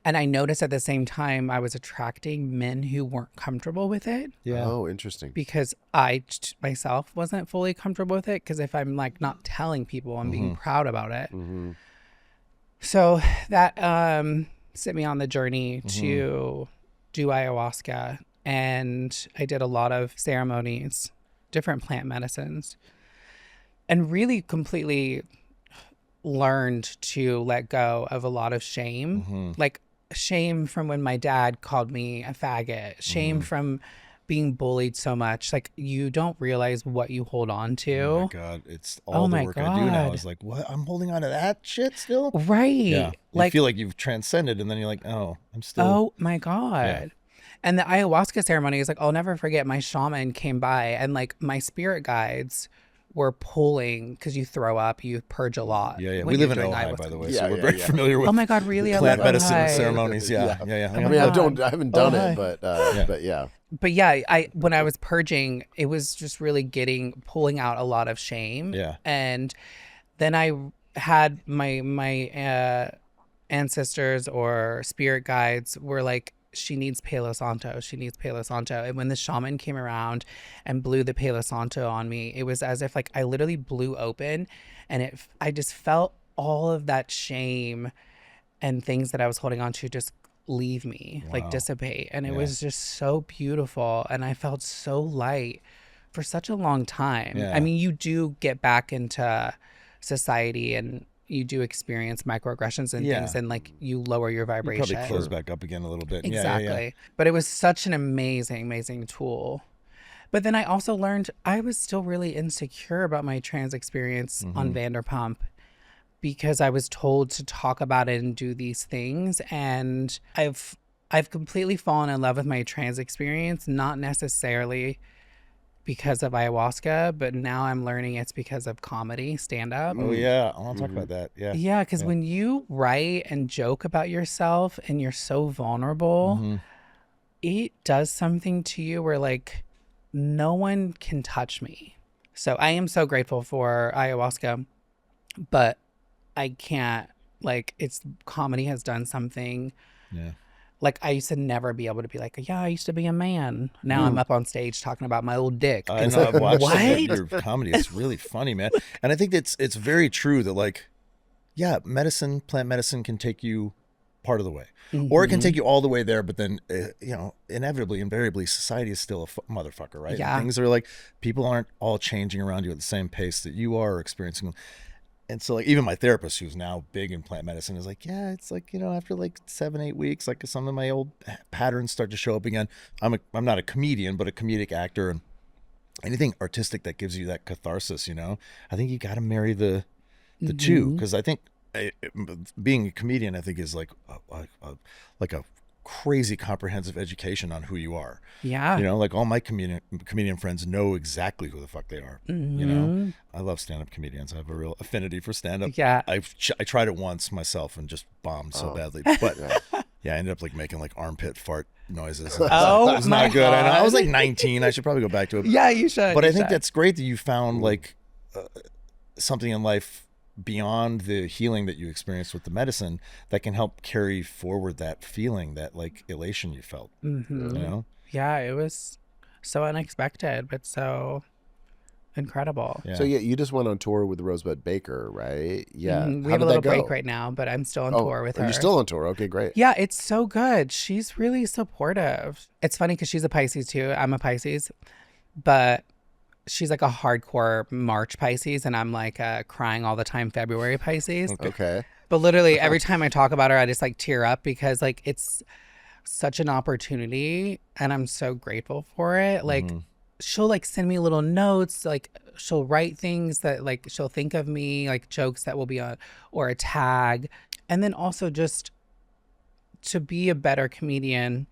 And I noticed at the same time I was attracting men who weren't comfortable with it. Yeah. Oh, interesting. Because I myself wasn't fully comfortable with it, because if I'm like not telling people, I'm being proud about it. So that set me on the journey to do ayahuasca, and I did a lot of ceremonies, different plant medicines, and really completely learned to let go of a lot of shame. Like shame from when my dad called me a faggot, shame from being bullied so much, like you don't realize what you hold on to. Oh my God. It's Oh all the my work I do now God. is like, what? I'm holding on to that shit still? Right. Yeah. You Like, feel like you've transcended, and then you're like, oh, I'm still. oh my God. And the ayahuasca ceremony is like, I'll never forget, my shaman came by and like my spirit guides were pulling, because you throw up, you purge a lot. Yeah, yeah. when We you're live in doing Ojai, ayahuasca. by the way, Yeah, so we're yeah, very yeah. familiar with Oh my God, really? I plant love medicine Ojai. ceremonies. Yeah, yeah, yeah. Oh I my mean, God. I haven't done hi. it, but yeah. But yeah, I when I was purging, it was just really pulling out a lot of shame. Yeah. And then I had my ancestors or spirit guides were like, she needs Palo Santo. She needs Palo Santo. And when the shaman came around and blew the Palo Santo on me, it was as if like I literally blew open, and I just felt all of that shame and things that I was holding on to just leave me, like dissipate. And it was just so beautiful. And I felt so light for such a long time. Yeah. I mean, you do get back into society and you do experience microaggressions and Yeah. things, and like you lower your You vibration. probably close back up again a little bit. Exactly. Yeah, yeah, yeah. But it was such an amazing tool. But then I also learned I was still really insecure about my trans experience on Vanderpump, because I was told to talk about it and do these things. And I've completely fallen in love with my trans experience, not necessarily because of ayahuasca, but now I'm learning it's because of comedy, stand up. Oh yeah, I want to talk about that. Yeah. Yeah, because when you write and joke about yourself and you're so vulnerable, it does something to you where like no one can touch me. So I am so grateful for ayahuasca, but I can't, like, it's comedy has done something. Yeah. Like I used to never be able to be like, yeah, I used to be a man. Now I'm up on stage talking about my old dick. I It's know. like, I've watched what? your comedy. It's really funny, man. And I think it's very true that like, yeah, plant medicine can take you part of the way, or it can take you all the way there. But then, invariably, society is still a motherfucker, right? Yeah. And things are like, people aren't all changing around you at the same pace that you are experiencing. And so like even my therapist, who's now big in plant medicine, is like, yeah, it's like, after like 7-8 weeks, like some of my old patterns start to show up again. I'm not a comedian, but a comedic actor, and anything artistic that gives you that catharsis, I think you got to marry the two, because I think being a comedian, I think, is like a crazy comprehensive education on who you are. Yeah. Like all my comedian friends know exactly who the fuck they are. I love stand-up comedians. I have a real affinity for stand-up. Yeah. I tried it once myself and just bombed so badly. But yeah, I ended up like making like armpit fart noises. Oh, it was my not good. I know. I was God. like 19. I should probably go back to it. Yeah, you should. But you I think should. that's great that you found like something in life beyond the healing that you experienced with the medicine that can help carry forward that feeling, that like elation you felt. Yeah, it was so unexpected, but so incredible. Yeah. So yeah, you just went on tour with Rosebud Baker, right? Yeah. We How have did a little that break go? right now, but I'm still on tour with her. You're still on tour. Okay, great. Yeah, it's so good. She's really supportive. It's funny because she's a Pisces too. I'm a Pisces, but she's like a hardcore March Pisces, and I'm like a crying all the time February Pisces. Okay. But literally every time I talk about her, I just like tear up, because like it's such an opportunity and I'm so grateful for it. Like she'll like send me little notes, like she'll write things that like she'll think of me, like jokes that will be on, or a tag. And then also just to be a better comedian,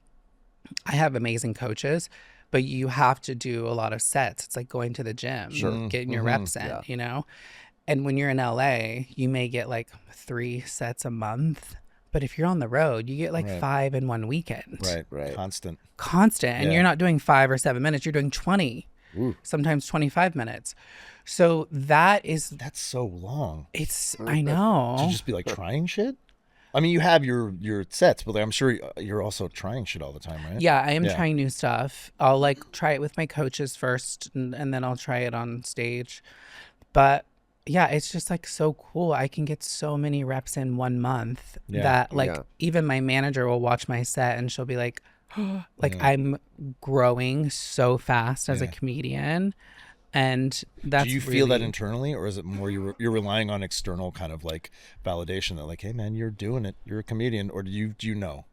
I have amazing coaches, but you have to do a lot of sets. It's like going to the gym, getting your reps in, And when you're in LA, you may get like 3 sets a month. But if you're on the road, you get like 5 in one weekend. Right. Constant. And you're not doing 5 or 7 minutes. You're doing 20, sometimes 25 minutes. So that's so long. I know. To just be like trying shit. I mean, you have your sets, but I'm sure you're also trying shit all the time, right? Yeah, I am trying new stuff. I'll like try it with my coaches first, and then I'll try it on stage. But yeah, it's just like so cool. I can get so many reps in 1 month that like even my manager will watch my set and she'll be like, I'm growing so fast as a comedian. And that's do you feel that internally, or is it more you're relying on external kind of like validation that like, hey man, you're doing it, you're a comedian, or do you know?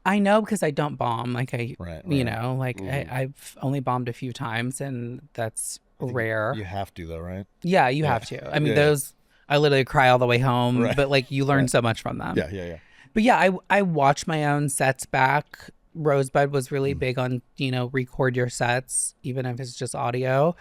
I know because I don't bomb. Like Right. you know, like Mhm. I've only bombed a few times, and that's I think rare. You have to though, right? Yeah, you Yeah. have to. I mean, Yeah. those I literally cry all the way home, Right. but like you learn Right. so much from them. Yeah. Yeah. Yeah. But yeah, I watch my own sets back. Rosebud was really big on, you know, record your sets, even if it's just audio.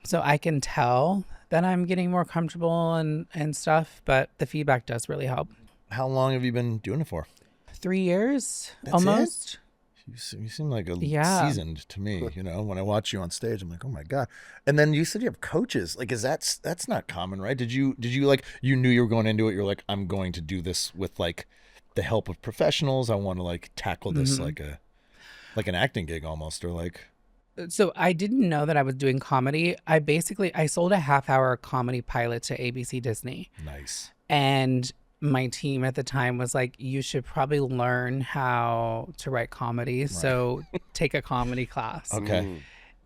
So I can tell that I'm getting more comfortable and stuff, but the feedback does really help. How long have you been doing it for? 3 years That's almost. You seem like a Yeah. seasoned to me. You know, when I watch you on stage, I'm like, oh my god. And then you said you have coaches. Like, that's not common, right? Did you like you knew you were going into it? You're like, I'm going to do this with like the help of professionals. I want to like tackle this like an acting gig almost, or like So I didn't know that I was doing comedy. I sold a half-hour comedy pilot to ABC Disney. nice. And my team at the time was like, you should probably learn how to write comedy. So take a comedy class. Okay. Mm.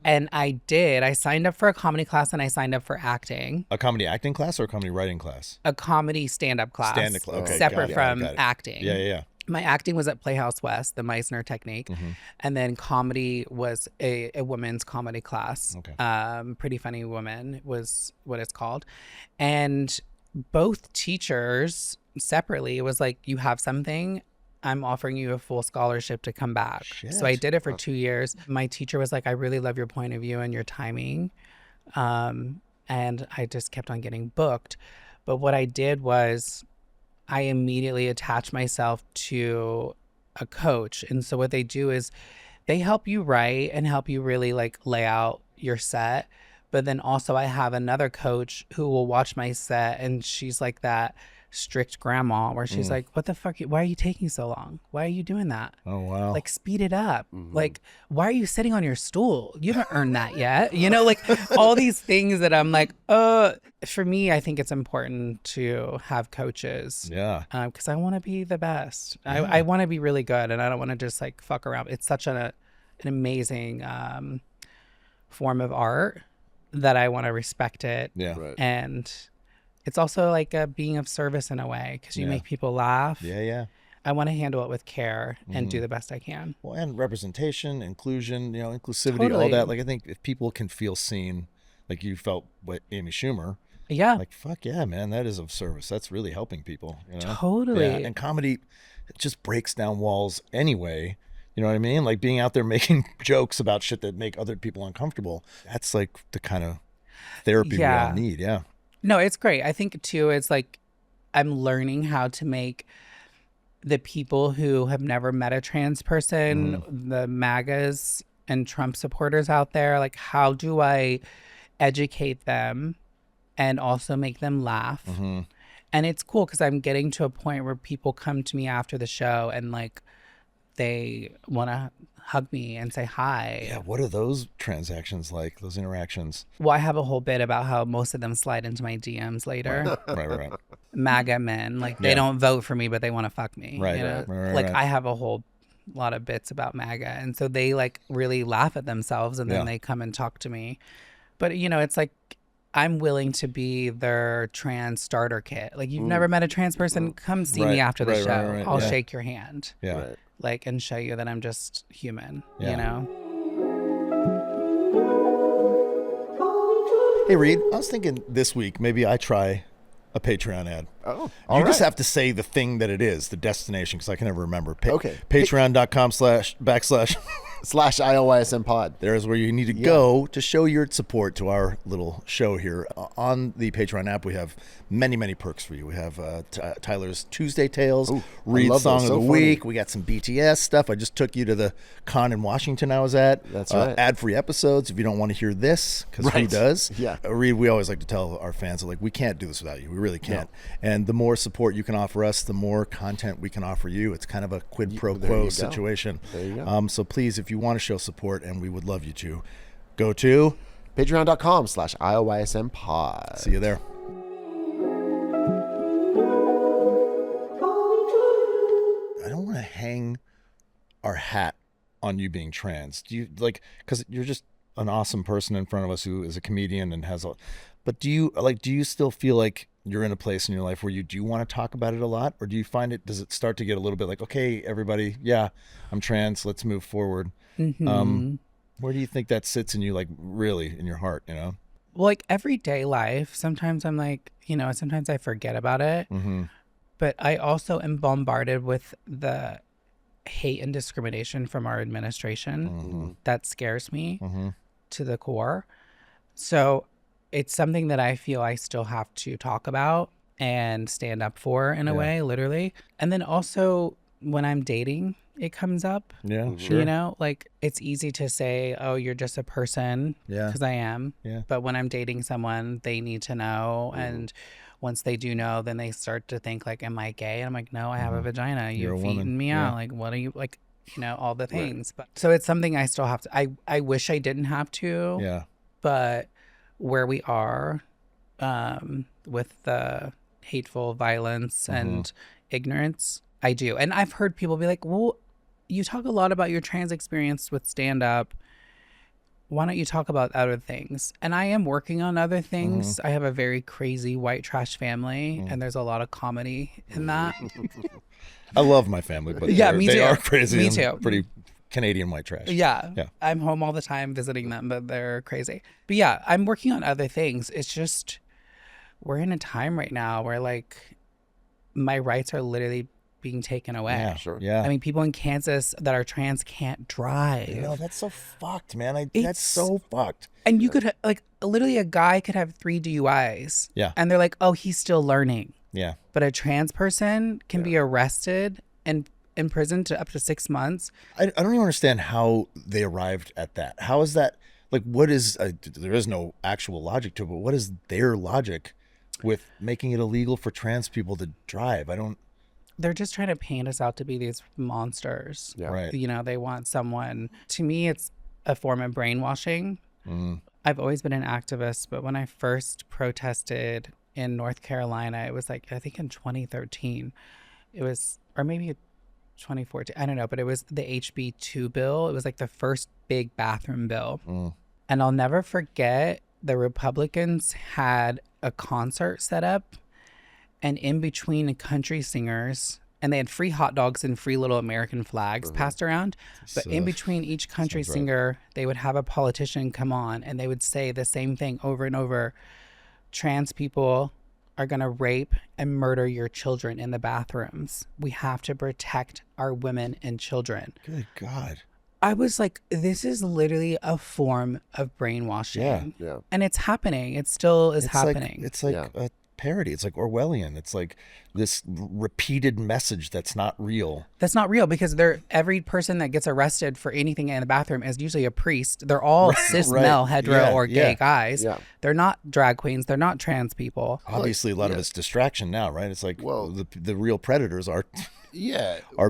And I did. I signed up for a comedy class and I signed up for acting. A comedy acting class or a comedy writing class? A comedy stand-up class. Stand-up class. Okay, separate got it, from got it. acting. Yeah, yeah, yeah. My acting was at Playhouse West, the Meisner technique. And then comedy was a women's comedy class. Okay. Pretty Funny Woman was what it's called. And both teachers separately, it was like, you have something, I'm offering you a full scholarship to come back. So I Shit. did it for 2 years. My teacher was like, I really love your point of view and your timing. And I just kept on getting booked. But what I did was I immediately attached myself to a coach. And so what they do is they help you write and help you really like lay out your set. But then also I have another coach who will watch my set, and she's like that strict grandma where she's like, what the fuck, why are you taking so long? Why are you doing that? Oh wow. Like, speed it up. Like, why are you sitting on your stool? You haven't earned that yet. You know, like all these things that I'm like, for me, I think it's important to have coaches. Yeah. Because I want to be the best. I want to be really good, and I don't want to just like fuck around. It's such an amazing form of art that I want to respect it. Yeah. Right. And it's also like a being of service in a way, because you Yeah. make people laugh. Yeah, yeah. I want to handle it with care and do the best I can. Well, and representation, inclusion, you know, inclusivity, all Totally. that. Like, I think if people can feel seen, like you felt with Amy Schumer, Yeah, like, fuck yeah, man, that is of service. That's really helping people, you know? totally. Yeah, and comedy, it just breaks down walls anyway. You know what I mean? Like being out there making jokes about shit that make other people uncomfortable. That's like the kind of therapy we Yeah. all need. Yeah. No, it's great. I think too, it's like I'm learning how to make the people who have never met a trans person, the MAGAs and Trump supporters out there, like, how do I educate them and also make them laugh? And it's cool because I'm getting to a point where people come to me after the show and like they want to hug me and say hi. Yeah. What are those transactions like? Those interactions? Well, I have a whole bit about how most of them slide into my DMs later. Right. MAGA men, like they Yeah. don't vote for me, but they want to fuck me. Right, You know? right, Like right. I have a whole lot of bits about MAGA, and so they like really laugh at themselves, and then Yeah. they come and talk to me. But you know, it's like I'm willing to be their trans starter kit. Like, you've never met a trans person, come see me Right, after the right, show. right, I'll yeah. shake your hand, Yeah. Right. like, and show you that I'm just human. Yeah. You know. Hey, Reed, I was thinking this week, maybe I try a Patreon ad. Oh, You just have to say the thing that it is, the destination, because I can never remember. Okay. Patreon.com// /IOYSM pod. There's where you need to go to show your support to our little show here. On the Patreon app, we have many, many perks for you. We have Tyler's Tuesday Tales, Ooh, I Reed's love Song those. of the So funny. Week. We got some BTS stuff. I just took you to the con in Washington I was at. That's right. Ad-free episodes if you don't want to hear this, because who Right. does? Yeah. Reed, we always like to tell our fans, like, we can't do this without you. We really can't. And the more support you can offer us, the more content we can offer you. It's kind of a quid pro there you quo go. situation. There you go. So please, if you want to show support, and we would love you to, go to. Patreon.com/IOYSM pod. See you there. I don't want to hang our hat on you being trans. Do you like, because you're just an awesome person in front of us who is a comedian and has a, but do you still feel like you're in a place in your life where you do want to talk about it a lot, or do you find does it start to get a little bit like, okay, everybody, yeah, I'm trans, let's move forward. Where do you think that sits in you, like really in your heart, you know? Well, like everyday life, sometimes I'm like, sometimes I forget about it. But I also am bombarded with the hate and discrimination from our administration. That scares me to the core. So it's something that I feel I still have to talk about and stand up for in a way, literally. And then also when I'm dating, it comes up. Yeah, sure. Like it's easy to say, oh, you're just a person, because I am. Yeah. But when I'm dating someone, they need to know. And once they do know, then they start to think like, am I gay? And I'm like, no, I have a vagina. You're You've a woman. eaten me out. Like, what are you, like, all the things. But so it's something I still have to, I wish I didn't have to. Yeah. But where we are with the hateful violence and ignorance, I do. And I've heard people be like, well, you talk a lot about your trans experience with stand-up. Why don't you talk about other things? And I am working on other things. I have a very crazy white trash family, and there's a lot of comedy in that. I love my family, but Yeah, me they too. are crazy. Me and too. Pretty Canadian white trash. Yeah. Yeah. I'm home all the time visiting them, but they're crazy. But yeah, I'm working on other things. It's just, we're in a time right now where like my rights are literally being taken away. Yeah, Sure. Yeah. I mean, people in Kansas that are trans can't drive. That's so fucked, man. That's It's- so fucked. And you could, like, literally a guy could have 3 DUIs. Yeah. And they're like, oh, he's still learning. Yeah. But a trans person can be arrested and imprisoned to up to 6 months. I don't even understand how they arrived at that. How is that? Like, what is, there is no actual logic to it, but what is their logic with making it illegal for trans people to drive? They're just trying to paint us out to be these monsters. Yeah. Right. They want someone. To me, it's a form of brainwashing. I've always been an activist, but when I first protested in North Carolina, it was like, I think in 2013, it was, or maybe 2014, I don't know, but it was the HB2 bill. It was like the first big bathroom bill. And I'll never forget, the Republicans had a concert set up, and in between country singers, and they had free hot dogs and free little American flags passed around. But in between each country sounds right. singer, they would have a politician come on, and they would say the same thing over and over. Trans people are going to rape and murder your children in the bathrooms. We have to protect our women and children. Good God. I was like, this is literally a form of brainwashing. Yeah. And it's happening. It still is It's happening. Like, it's like a parody. It's like Orwellian. It's like this repeated message that's not real. That's not real, because every person that gets arrested for anything in the bathroom is usually a priest. They're all cis male, hetero, or gay guys. Yeah. They're not drag queens. They're not trans people. Obviously, a lot of it's distraction now, right? It's like, the real predators are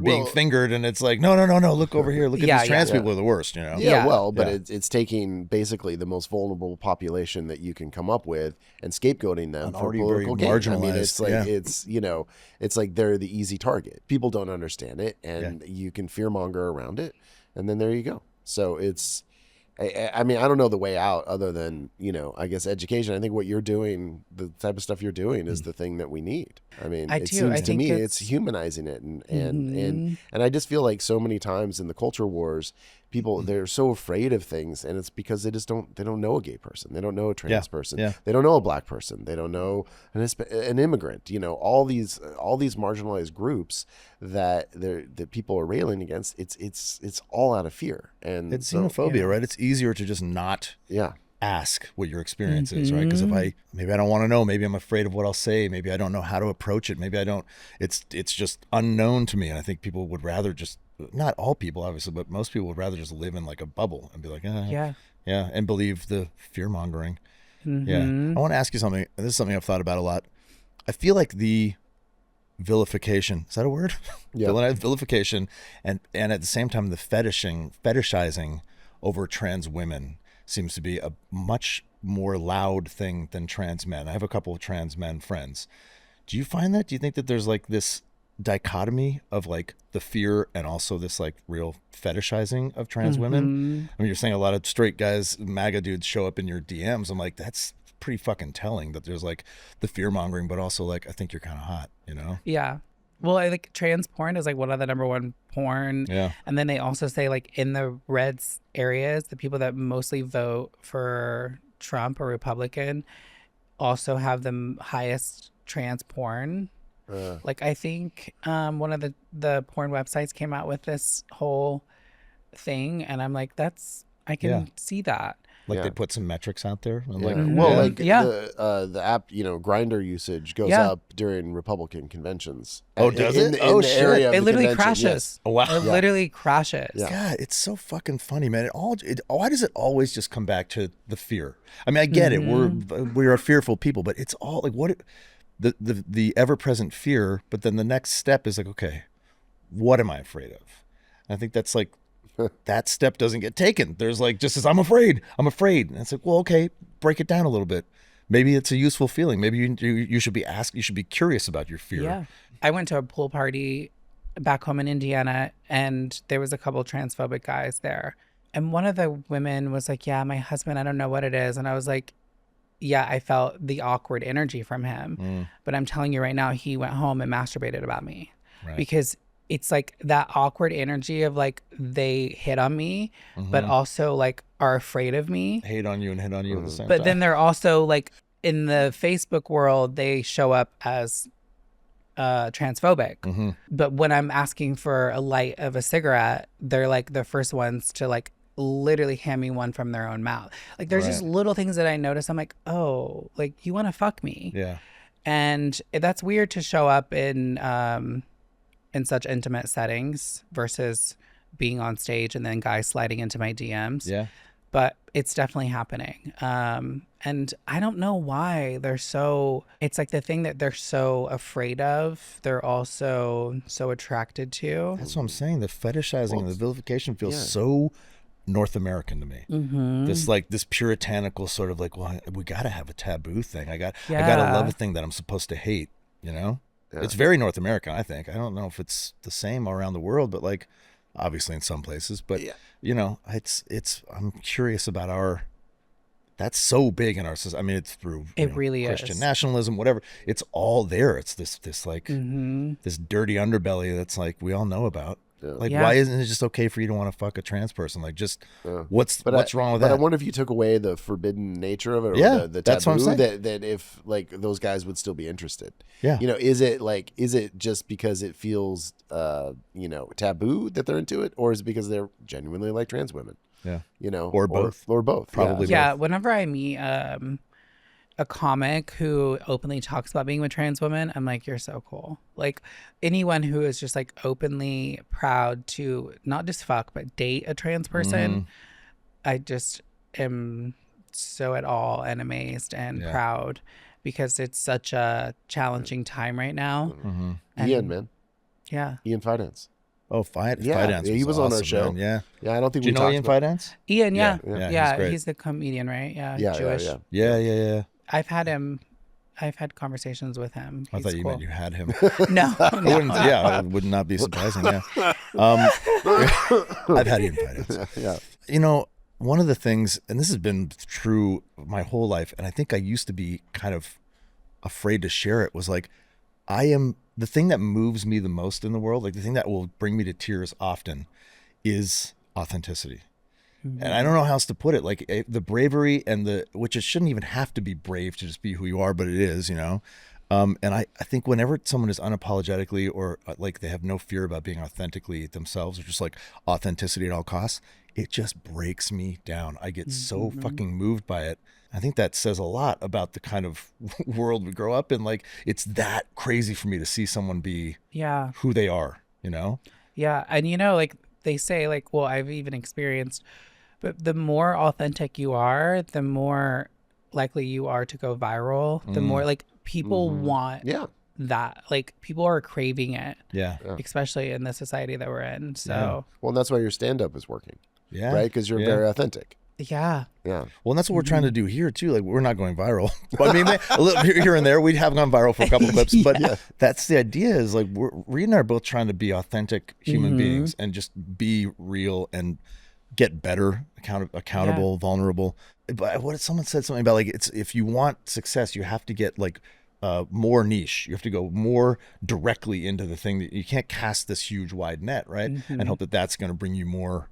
being fingered, and it's like, no, look over here. Look at these trans people are the worst, Yeah, Yeah. well, but it's taking basically the most vulnerable population that you can come up with and scapegoating them for already political very gain. I mean, it's like marginalized, it's like they're the easy target. People don't understand it, and you can fearmonger around it, and then there you go. So it's, I mean, I don't know the way out other than, I guess education. I think what you're doing, the type of stuff you're doing, is the thing that we need. I mean, it seems to me it's humanizing it, and I just feel like so many times in the culture wars, people they're so afraid of things, and it's because they don't know a gay person, they don't know a trans person, they don't know a black person, they don't know an immigrant. All these marginalized groups that people are railing against. It's all out of fear, and it's xenophobia, right? It's easier to just not ask what your experience is, right? Because if maybe I don't want to know, maybe I'm afraid of what I'll say, maybe I don't know how to approach it, maybe I don't, it's just unknown to me. And I think people would rather just, not all people obviously, but most people would rather just live in like a bubble and be like, and believe the fear mongering. I want to ask you something. This is something I've thought about a lot. I feel like the vilification, is that a word? Vilification, and at the same time the fetishizing over trans women seems to be a much more loud thing than trans men. I have a couple of trans men friends. Do you find that? Do you think that there's like this dichotomy of like the fear and also this like real fetishizing of trans women? I mean, you're saying a lot of straight guys, MAGA dudes, show up in your DMs. I'm like, that's pretty fucking telling that there's like the fear mongering, but also like, I think you're kind of hot, you know? Yeah. Well, I think trans porn is like one of the number one porn. Yeah. And then they also say like in the red areas, the people that mostly vote for Trump or Republican also have the highest trans porn. Like I think one of the porn websites came out with this whole thing, and I'm like, I can see that. Like they put some metrics out there. I'm like, the app, Grindr usage goes up during Republican conventions. Oh, does it? Oh, shit. Area of it the literally convention, crashes. yes. Oh, wow. It literally crashes. Yeah. God, it's so fucking funny, man. Why does it always just come back to the fear? I mean, I get it. We're a fearful people, but it's all like the ever-present fear. But then the next step is like, okay, what am I afraid of? And I think that's like, that step doesn't get taken. There's like, just as I'm afraid. And it's like, well, okay, break it down a little bit. Maybe it's a useful feeling. Maybe you should be asked. You should be curious about your fear. Yeah. I went to a pool party back home in Indiana, and there was a couple transphobic guys there. And one of the women was like, yeah, my husband, I don't know what it is. And I was like, yeah, I felt the awkward energy from him. But I'm telling you right now, he went home and masturbated about me. Right. Because it's like that awkward energy of like they hit on me, but also like are afraid of me. Hate on you and hit on you at the same time. But then they're also like in the Facebook world, they show up as transphobic. But when I'm asking for a light of a cigarette, they're like the first ones to like literally hand me one from their own mouth. Like there's just little things that I notice. I'm like, oh, like you want to fuck me. Yeah. And that's weird to show up in such intimate settings versus being on stage and then guys sliding into my DMs. Yeah. But it's definitely happening. And I don't know why it's like the thing that they're so afraid of, they're also so attracted to. That's what I'm saying. The fetishizing and the vilification feels so North American to me. This puritanical sort of like, well, we got to have a taboo thing. I got to love a thing that I'm supposed to hate, you know? Yeah. It's very North American, I think. I don't know if it's the same around the world, but like obviously in some places, but you know, I'm curious about that's so big in our society. I mean, it's through really Christian is. nationalism, whatever. It's all there. It's this like this dirty underbelly that's like we all know about. Like, why isn't it just okay for you to want to fuck a trans person? Like, just what's wrong with that? But I wonder if you took away the forbidden nature of it, or the taboo, that's what I'm saying. that if like those guys would still be interested. Yeah. Is it just because it feels taboo that they're into it, or is it because they're genuinely like trans women? Yeah. Or both. Or both. Probably. Yeah. Both. Whenever I meet a comic who openly talks about being with trans women, I'm like, you're so cool. Like anyone who is just like openly proud to not just fuck, but date a trans person, I just am so at awe and amazed and proud, because it's such a challenging time right now. Ian, man. Yeah. Ian Fidance. Oh, Fidance. He was on our awesome, show. Man. Yeah. Yeah, I don't think Do you know Ian Fidance? Ian, yeah. He's He's the comedian, right? Yeah. Yeah, Jewish. Yeah. I've had conversations with him. I thought you meant you had him. No. It would not be surprising. Yeah. I've had Ian Fidance. Yeah. One of the things, and this has been true my whole life, and I think I used to be kind of afraid to share it, was like, the thing that moves me the most in the world, like the thing that will bring me to tears often, is authenticity. And I don't know how else to put it. Like the bravery which it shouldn't even have to be brave to just be who you are, but it is, And I think whenever someone is unapologetically or like they have no fear about being authentically themselves, or just like authenticity at all costs, it just breaks me down. I get so fucking moved by it. I think that says a lot about the kind of world we grow up in. Like it's that crazy for me to see someone be who they are, Yeah. And like they say, like, well, I've even experienced, but the more authentic you are, the more likely you are to go viral. The more like people want that. Like people are craving it. Yeah. Especially in the society that we're in. So well, and that's why your stand-up is working. Yeah. Right? Because you're very authentic. Yeah. Yeah. Well, and that's what we're trying to do here too. Like we're not going viral. I mean, a little here and there, we have gone viral for a couple of clips, but that's the idea. Is like Reed and I are both trying to be authentic human beings and just be real and get better, accountable, vulnerable. but what someone said something about like it's if you want success, you have to get like more niche. You have to go more directly into the thing that you can't cast this huge wide net, right? And hope that that's going to bring you more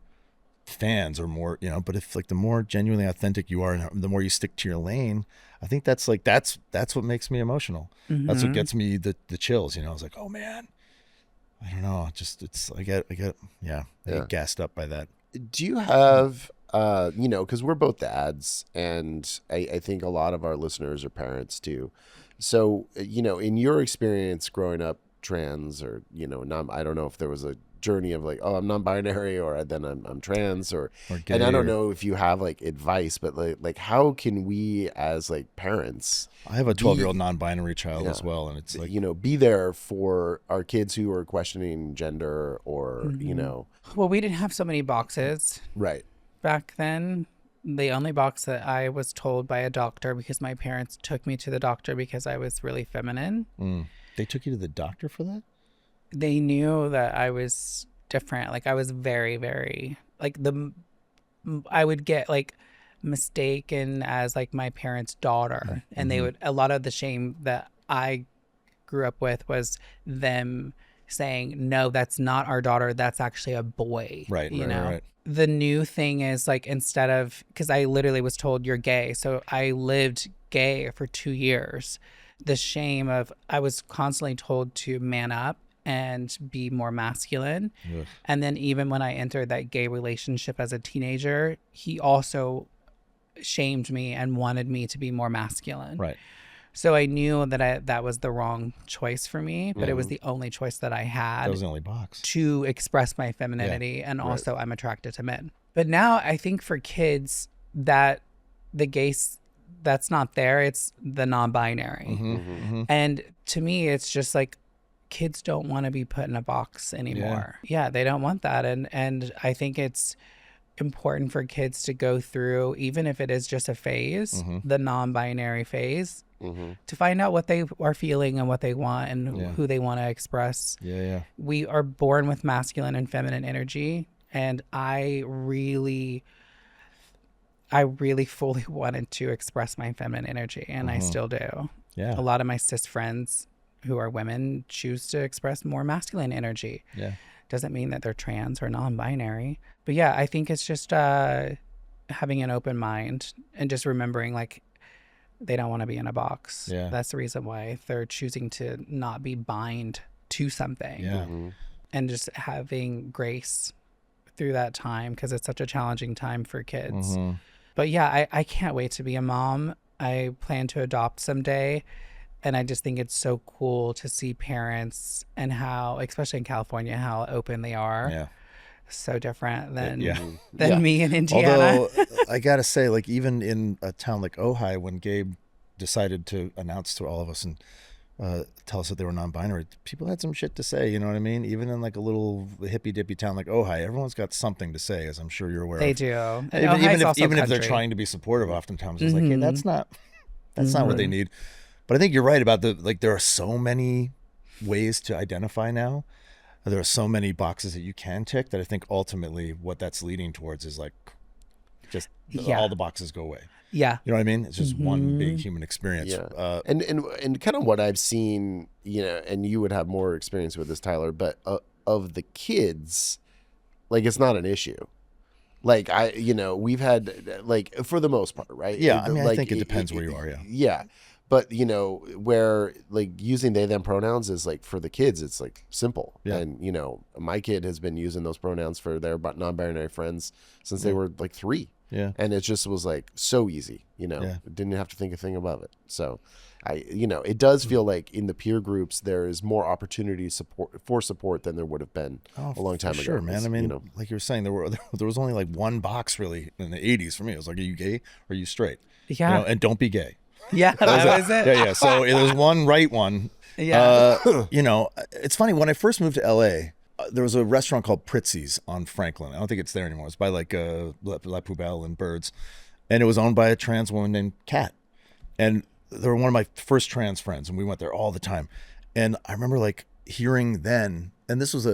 fans or more, you know. But if like the more genuinely authentic you are and the more you stick to your lane, I think that's what makes me emotional. That's what gets me the chills, you know. I was like, oh man, I don't know, just I get gassed up by that. Do you have you know, because we're both dads, and I think a lot of our listeners are parents too. So, you know, in your experience growing up trans, or, you know, I don't know if there was a journey of like, oh, I'm non-binary, or then I'm trans, or gay, and I don't know if you have like advice, but like how can we as like parents? I have a 12-year-old non-binary child as well, and it's like, you know, be there for our kids who are questioning gender, or you know. Well, we didn't have so many boxes Right. back then. The only box that I was told by a doctor, because my parents took me to the doctor because I was really feminine. They took you to the doctor for that? They knew that I was different. Like I was very, very like I would get like mistaken as like my parents' daughter, and they would, a lot of the shame that I grew up with was them saying, no, that's not our daughter, that's actually a boy, Right, you right, know. right. The new thing is like, instead of, because I literally was told you're gay, so I lived gay for 2 years. The shame of, I was constantly told to man up and be more masculine. Ugh. And then even when I entered that gay relationship as a teenager, he also shamed me and wanted me to be more masculine. Right. So I knew that that was the wrong choice for me, but it was the only choice that I had That was the only box. to express my femininity. And also I'm attracted to men. But now I think for kids that the gays, that's not there. It's the non-binary. And to me, it's just like, kids don't want to be put in a box anymore. Yeah, they don't want that. And I think it's important for kids to go through, even if it is just a phase, the non-binary phase, to find out what they are feeling and what they want and who they want to express. We are born with masculine and feminine energy, and I really fully wanted to express my feminine energy, and I still do. A lot of my cis friends who are women choose to express more masculine energy. Doesn't mean that they're trans or non-binary. But yeah, I think it's just having an open mind and just remembering like they don't want to be in a box. That's the reason why they're choosing to not be bind to something. And just having grace through that time, because it's such a challenging time for kids. But yeah, I can't wait to be a mom. I plan to adopt someday. And I just think it's so cool to see parents and how, especially in California, how open they are. So different than me in Indiana. Although I gotta say, like even in a town like Ojai, when Gabe decided to announce to all of us and tell us that they were non-binary, people had some shit to say. You know what I mean? Even in like a little hippy dippy town like Ojai, everyone's got something to say, as I'm sure you're aware They of. do. And Even if they're trying to be supportive, oftentimes it's like, hey, that's not what they need. But I think you're right about there are so many ways to identify now. There are so many boxes that you can tick that I think ultimately what that's leading towards is like just all the boxes go away. You know what I mean? It's just one big human experience. And kind of what I've seen, you know, and you would have more experience with this, Tyler, but of the kids, like it's not an issue. Like we've had like for the most part, right? Yeah, I mean, I think it depends where you are. Yeah. But, you know, where like using they, them pronouns is like for the kids, it's like simple. And, you know, my kid has been using those pronouns for their non-binary friends since they were like 3. And it just was like so easy, you know, didn't have to think a thing above it. So it does feel like in the peer groups, there is more opportunity for support than there would have been a long time ago. Sure, man. I mean, like you were saying, there was only like one box really in the 80s for me. It was like, are you gay or are you straight? Yeah. You know, and don't be gay. Yeah, that was it. Yeah. So there's one right one. You know, it's funny. When I first moved to LA, there was a restaurant called Pritzi's on Franklin. I don't think it's there anymore. It's by like La Poubelle and Birds. And it was owned by a trans woman named Kat. And they were one of my first trans friends. And we went there all the time. And I remember like hearing then, and this was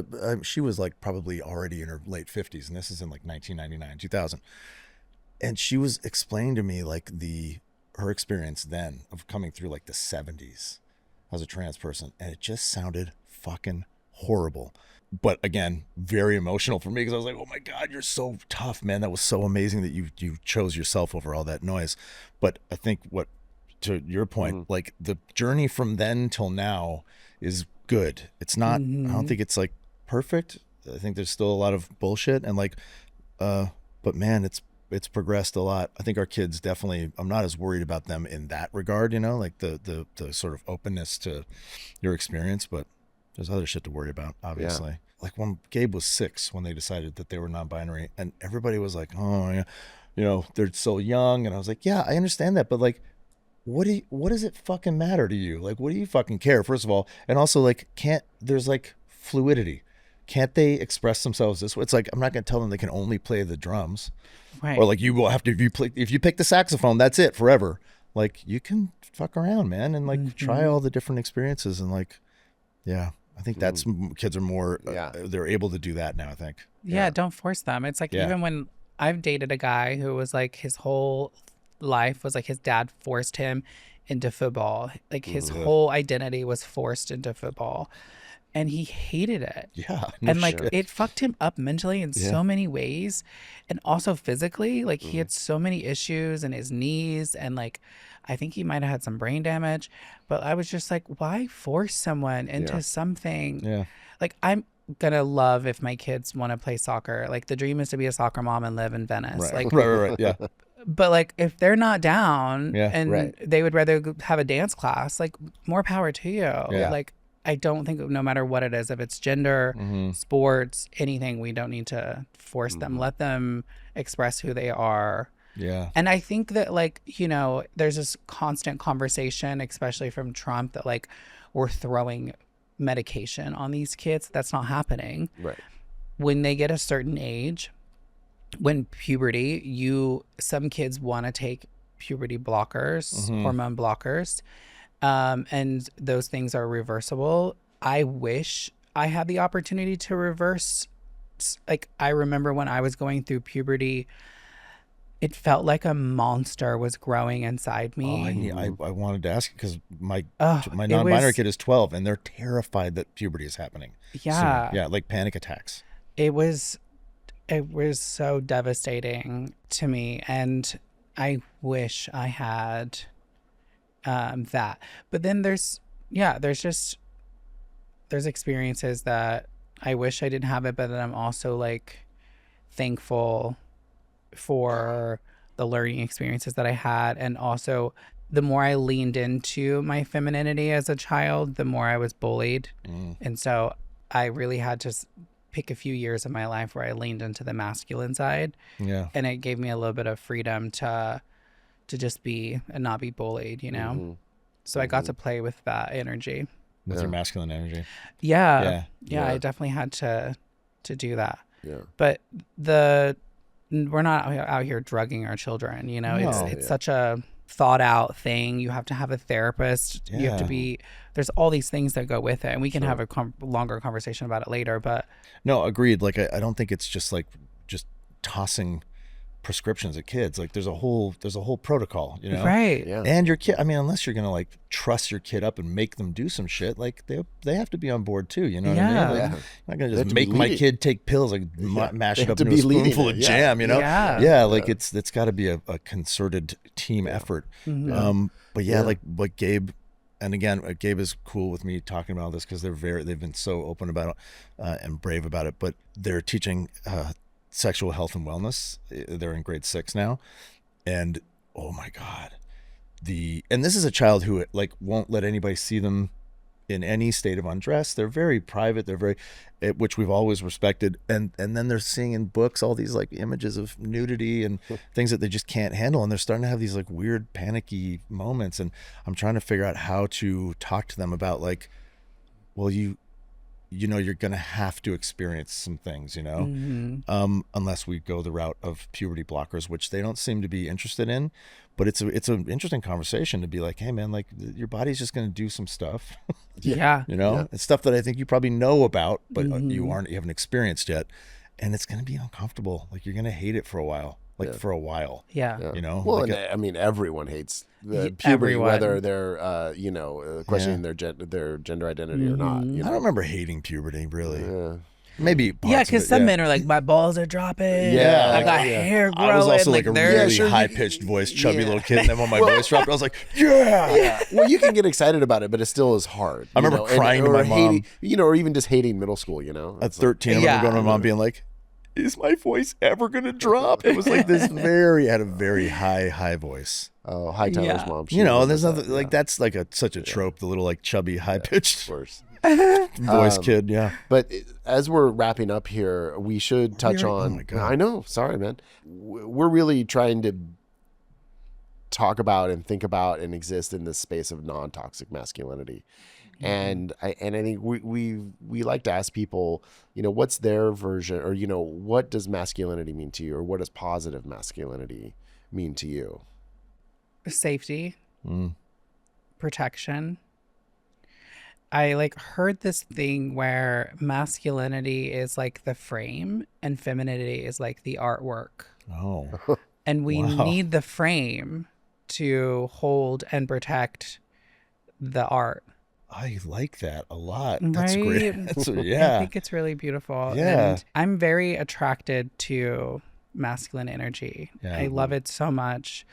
she was like probably already in her late 50s. And this is in like 1999, 2000. And she was explaining to me like her experience then of coming through like the 70s as a trans person, and it just sounded fucking horrible. But again, very emotional for me because I was like, oh my God, you're so tough, man. That was so amazing that you chose yourself over all that noise. But I think to your point, like the journey from then till now is good. It's not, I don't think it's like perfect. I think there's still a lot of bullshit and like, but man, it's progressed a lot. I think our kids definitely, I'm not as worried about them in that regard, you know, like the sort of openness to your experience, but there's other shit to worry about, obviously. Yeah. Like when Gabe was 6, when they decided that they were non-binary, and everybody was like, oh, yeah, you know, they're so young. And I was like, yeah, I understand that. But like, what does it fucking matter to you? Like, what do you fucking care, first of all? And also like, there's like fluidity. Can't they express themselves this way? It's like, I'm not going to tell them they can only play the drums. Right. Or like you will have to, if you pick the saxophone, that's it forever. Like you can fuck around, man. And like try all the different experiences and like, yeah. I think that's kids are more, they're able to do that now, I think. Yeah, don't force them. It's like even when I've dated a guy who was like his whole life was like his dad forced him into football. Like his whole identity was forced into football. And he hated it. Yeah. And like it fucked him up mentally in so many ways. And also physically, like he had so many issues in his knees and like I think he might have had some brain damage. But I was just like, why force someone into something? Yeah. Like I'm gonna love if my kids want to play soccer. Like the dream is to be a soccer mom and live in Venice. Right. Like right. Yeah. But like if they're not down and they would rather have a dance class, like more power to you. Yeah. Like I don't think no matter what it is, if it's gender, sports, anything, we don't need to force them. Let them express who they are. Yeah. And I think that like, you know, there's this constant conversation, especially from Trump, that like we're throwing medication on these kids. That's not happening. Right. When they get a certain age, when puberty, some kids want to take puberty blockers, hormone blockers. And those things are reversible. I wish I had the opportunity to reverse. Like I remember when I was going through puberty, it felt like a monster was growing inside me. Oh, I wanted to ask because my non-binary kid is 12 and they're terrified that puberty is happening. Yeah. Soon. Yeah, like panic attacks. It was so devastating to me, and I wish I had that. But then there's experiences that I wish I didn't have it, but then I'm also like thankful for the learning experiences that I had. And also the more I leaned into my femininity as a child, the more I was bullied. And so I really had to pick a few years of my life where I leaned into the masculine side. Yeah. And it gave me a little bit of freedom to just be and not be bullied, you know? So I got to play with that energy. With your masculine energy. Yeah, I definitely had to do that. Yeah. But we're not out here drugging our children, you know? It's such a thought out thing. You have to have a therapist. You have to be, there's all these things that go with it, and we can have a longer conversation about it later, but. No, agreed. Like, I don't think it's just tossing prescriptions at kids. Like there's a whole protocol, you know? Right. Yeah. And your kid, I mean, unless you're gonna like trust your kid up and make them do some shit, like they have to be on board too, you know what I mean? Like, I'm not gonna just make my kid take pills, like mash it up into a spoonful of jam, you know? Like it's got to be a concerted team effort. But like Gabe, and again, Gabe is cool with me talking about this because they've been so open about it and brave about it, but they're teaching sexual health and wellness. They're in grade 6 now, and oh my God, and this is a child who like won't let anybody see them in any state of undress. They're very private. They're very, which we've always respected. And then they're seeing in books all these like images of nudity and things that they just can't handle, and they're starting to have these like weird panicky moments. And I'm trying to figure out how to talk to them about like, well, you know, you're going to have to experience some things, you know, unless we go the route of puberty blockers, which they don't seem to be interested in. But it's an interesting conversation to be like, hey, man, like your body's just going to do some stuff. You know, it's stuff that I think you probably know about, but you haven't experienced yet. And it's going to be uncomfortable. Like you're going to hate it for a while. like for a while. Yeah. You know, Well, like and I mean, everyone hates puberty, Everyone. whether they're, questioning their gender identity or not. You I know? don't remember hating puberty really. Yeah. Maybe Yeah, parts of because it, some men are like, my balls are dropping. Yeah, I got yeah. hair growing. I was also like a they're- really sure, high pitched voice, chubby yeah. little kid, and then when my voice dropped, I was like, yeah. Yeah. Well, you can get excited about it, but it still is hard. I remember crying to my mom. Or even just hating middle school. You know, At 13, I remember going to my mom being like, is my voice ever gonna drop? It was like this had a very high voice. Oh, hi, Tyler's Yeah. mom. You know, there's nothing like that's like such a trope. The little like chubby, high pitched Worse. voice kid. Yeah. But as we're wrapping up here, we should touch Oh on. my God. I know. Sorry, man. We're really trying to talk about and think about and exist in this space of non-toxic masculinity. And I think we like to ask people, what's their version, or what does masculinity mean to you, or what does positive masculinity mean to you? Safety, protection. I heard this thing where masculinity is like the frame and femininity is like the artwork. Oh. And we Wow. need the frame to hold and protect the art. I like that a lot. That's Right? great. That's, I yeah. think it's really beautiful. Yeah. And I'm very attracted to masculine energy. Yeah. I love it so much.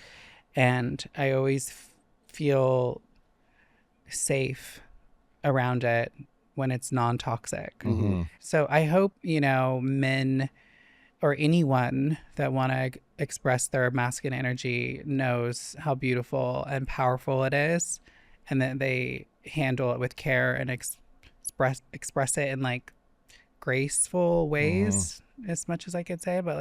And I always feel safe around it when it's non-toxic. Mm-hmm. So I hope, men or anyone that want to express their masculine energy knows how beautiful and powerful it is, and that they handle it with care and express it in like graceful ways, as much as I could say. But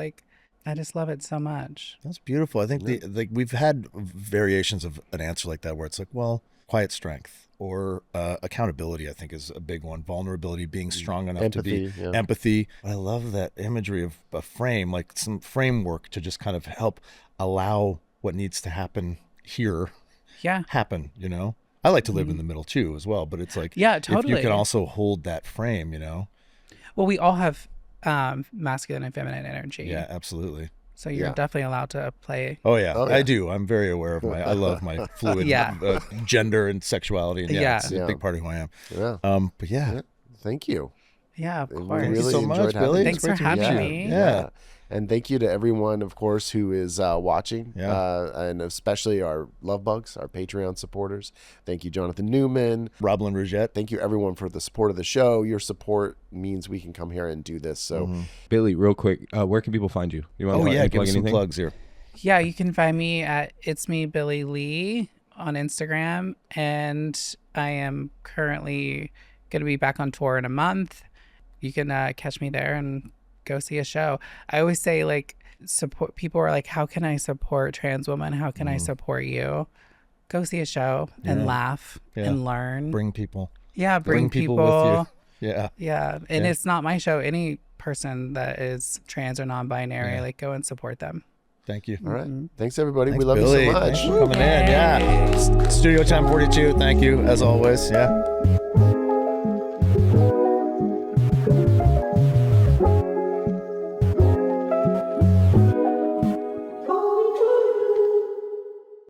I just love it so much. That's beautiful. I think we've had variations of an answer like that where it's like, well, quiet strength or accountability, I think, is a big one. Vulnerability, being strong enough to be empathy. I love that imagery of a frame, like some framework to just kind of help allow what needs to happen here happen, I like to live in the middle too as well, but it's like, Yeah, if you totally. can also hold that frame, Well, we all have masculine and feminine energy. Yeah, absolutely. So you're definitely allowed to play. Oh yeah, I do. I'm very aware of I love my fluid gender and sexuality, and it's a big part of who I am. Yeah. But yeah. Thank you. Yeah, of course. Thank you really so enjoyed much, having Billy. you. Thanks for having me. Yeah. And thank you to everyone, of course, who is watching, and especially our love bugs, our Patreon supporters. Thank you, Jonathan Newman, Roblin Rougette. Thank you, everyone, for the support of the show. Your support means we can come here and do this. So, Billy, real quick, where can people find you? You want to give us some plugs here. Yeah, you can find me at It's Me Billie Lee on Instagram, and I am currently going to be back on tour in a month. You can catch me there and go see a show. I always say support. People are like, how can I support trans women? How can I support you? Go see a show and laugh and learn. Bring people. Yeah, bring people with you. Yeah. Yeah, and it's not my show. Any person that is trans or non-binary, go and support them. Thank you. all right. Thanks, everybody. Thanks, We love Billy. you so much. Thanks for coming in. Yeah. Studio Time 42. Thank you, as always. Yeah.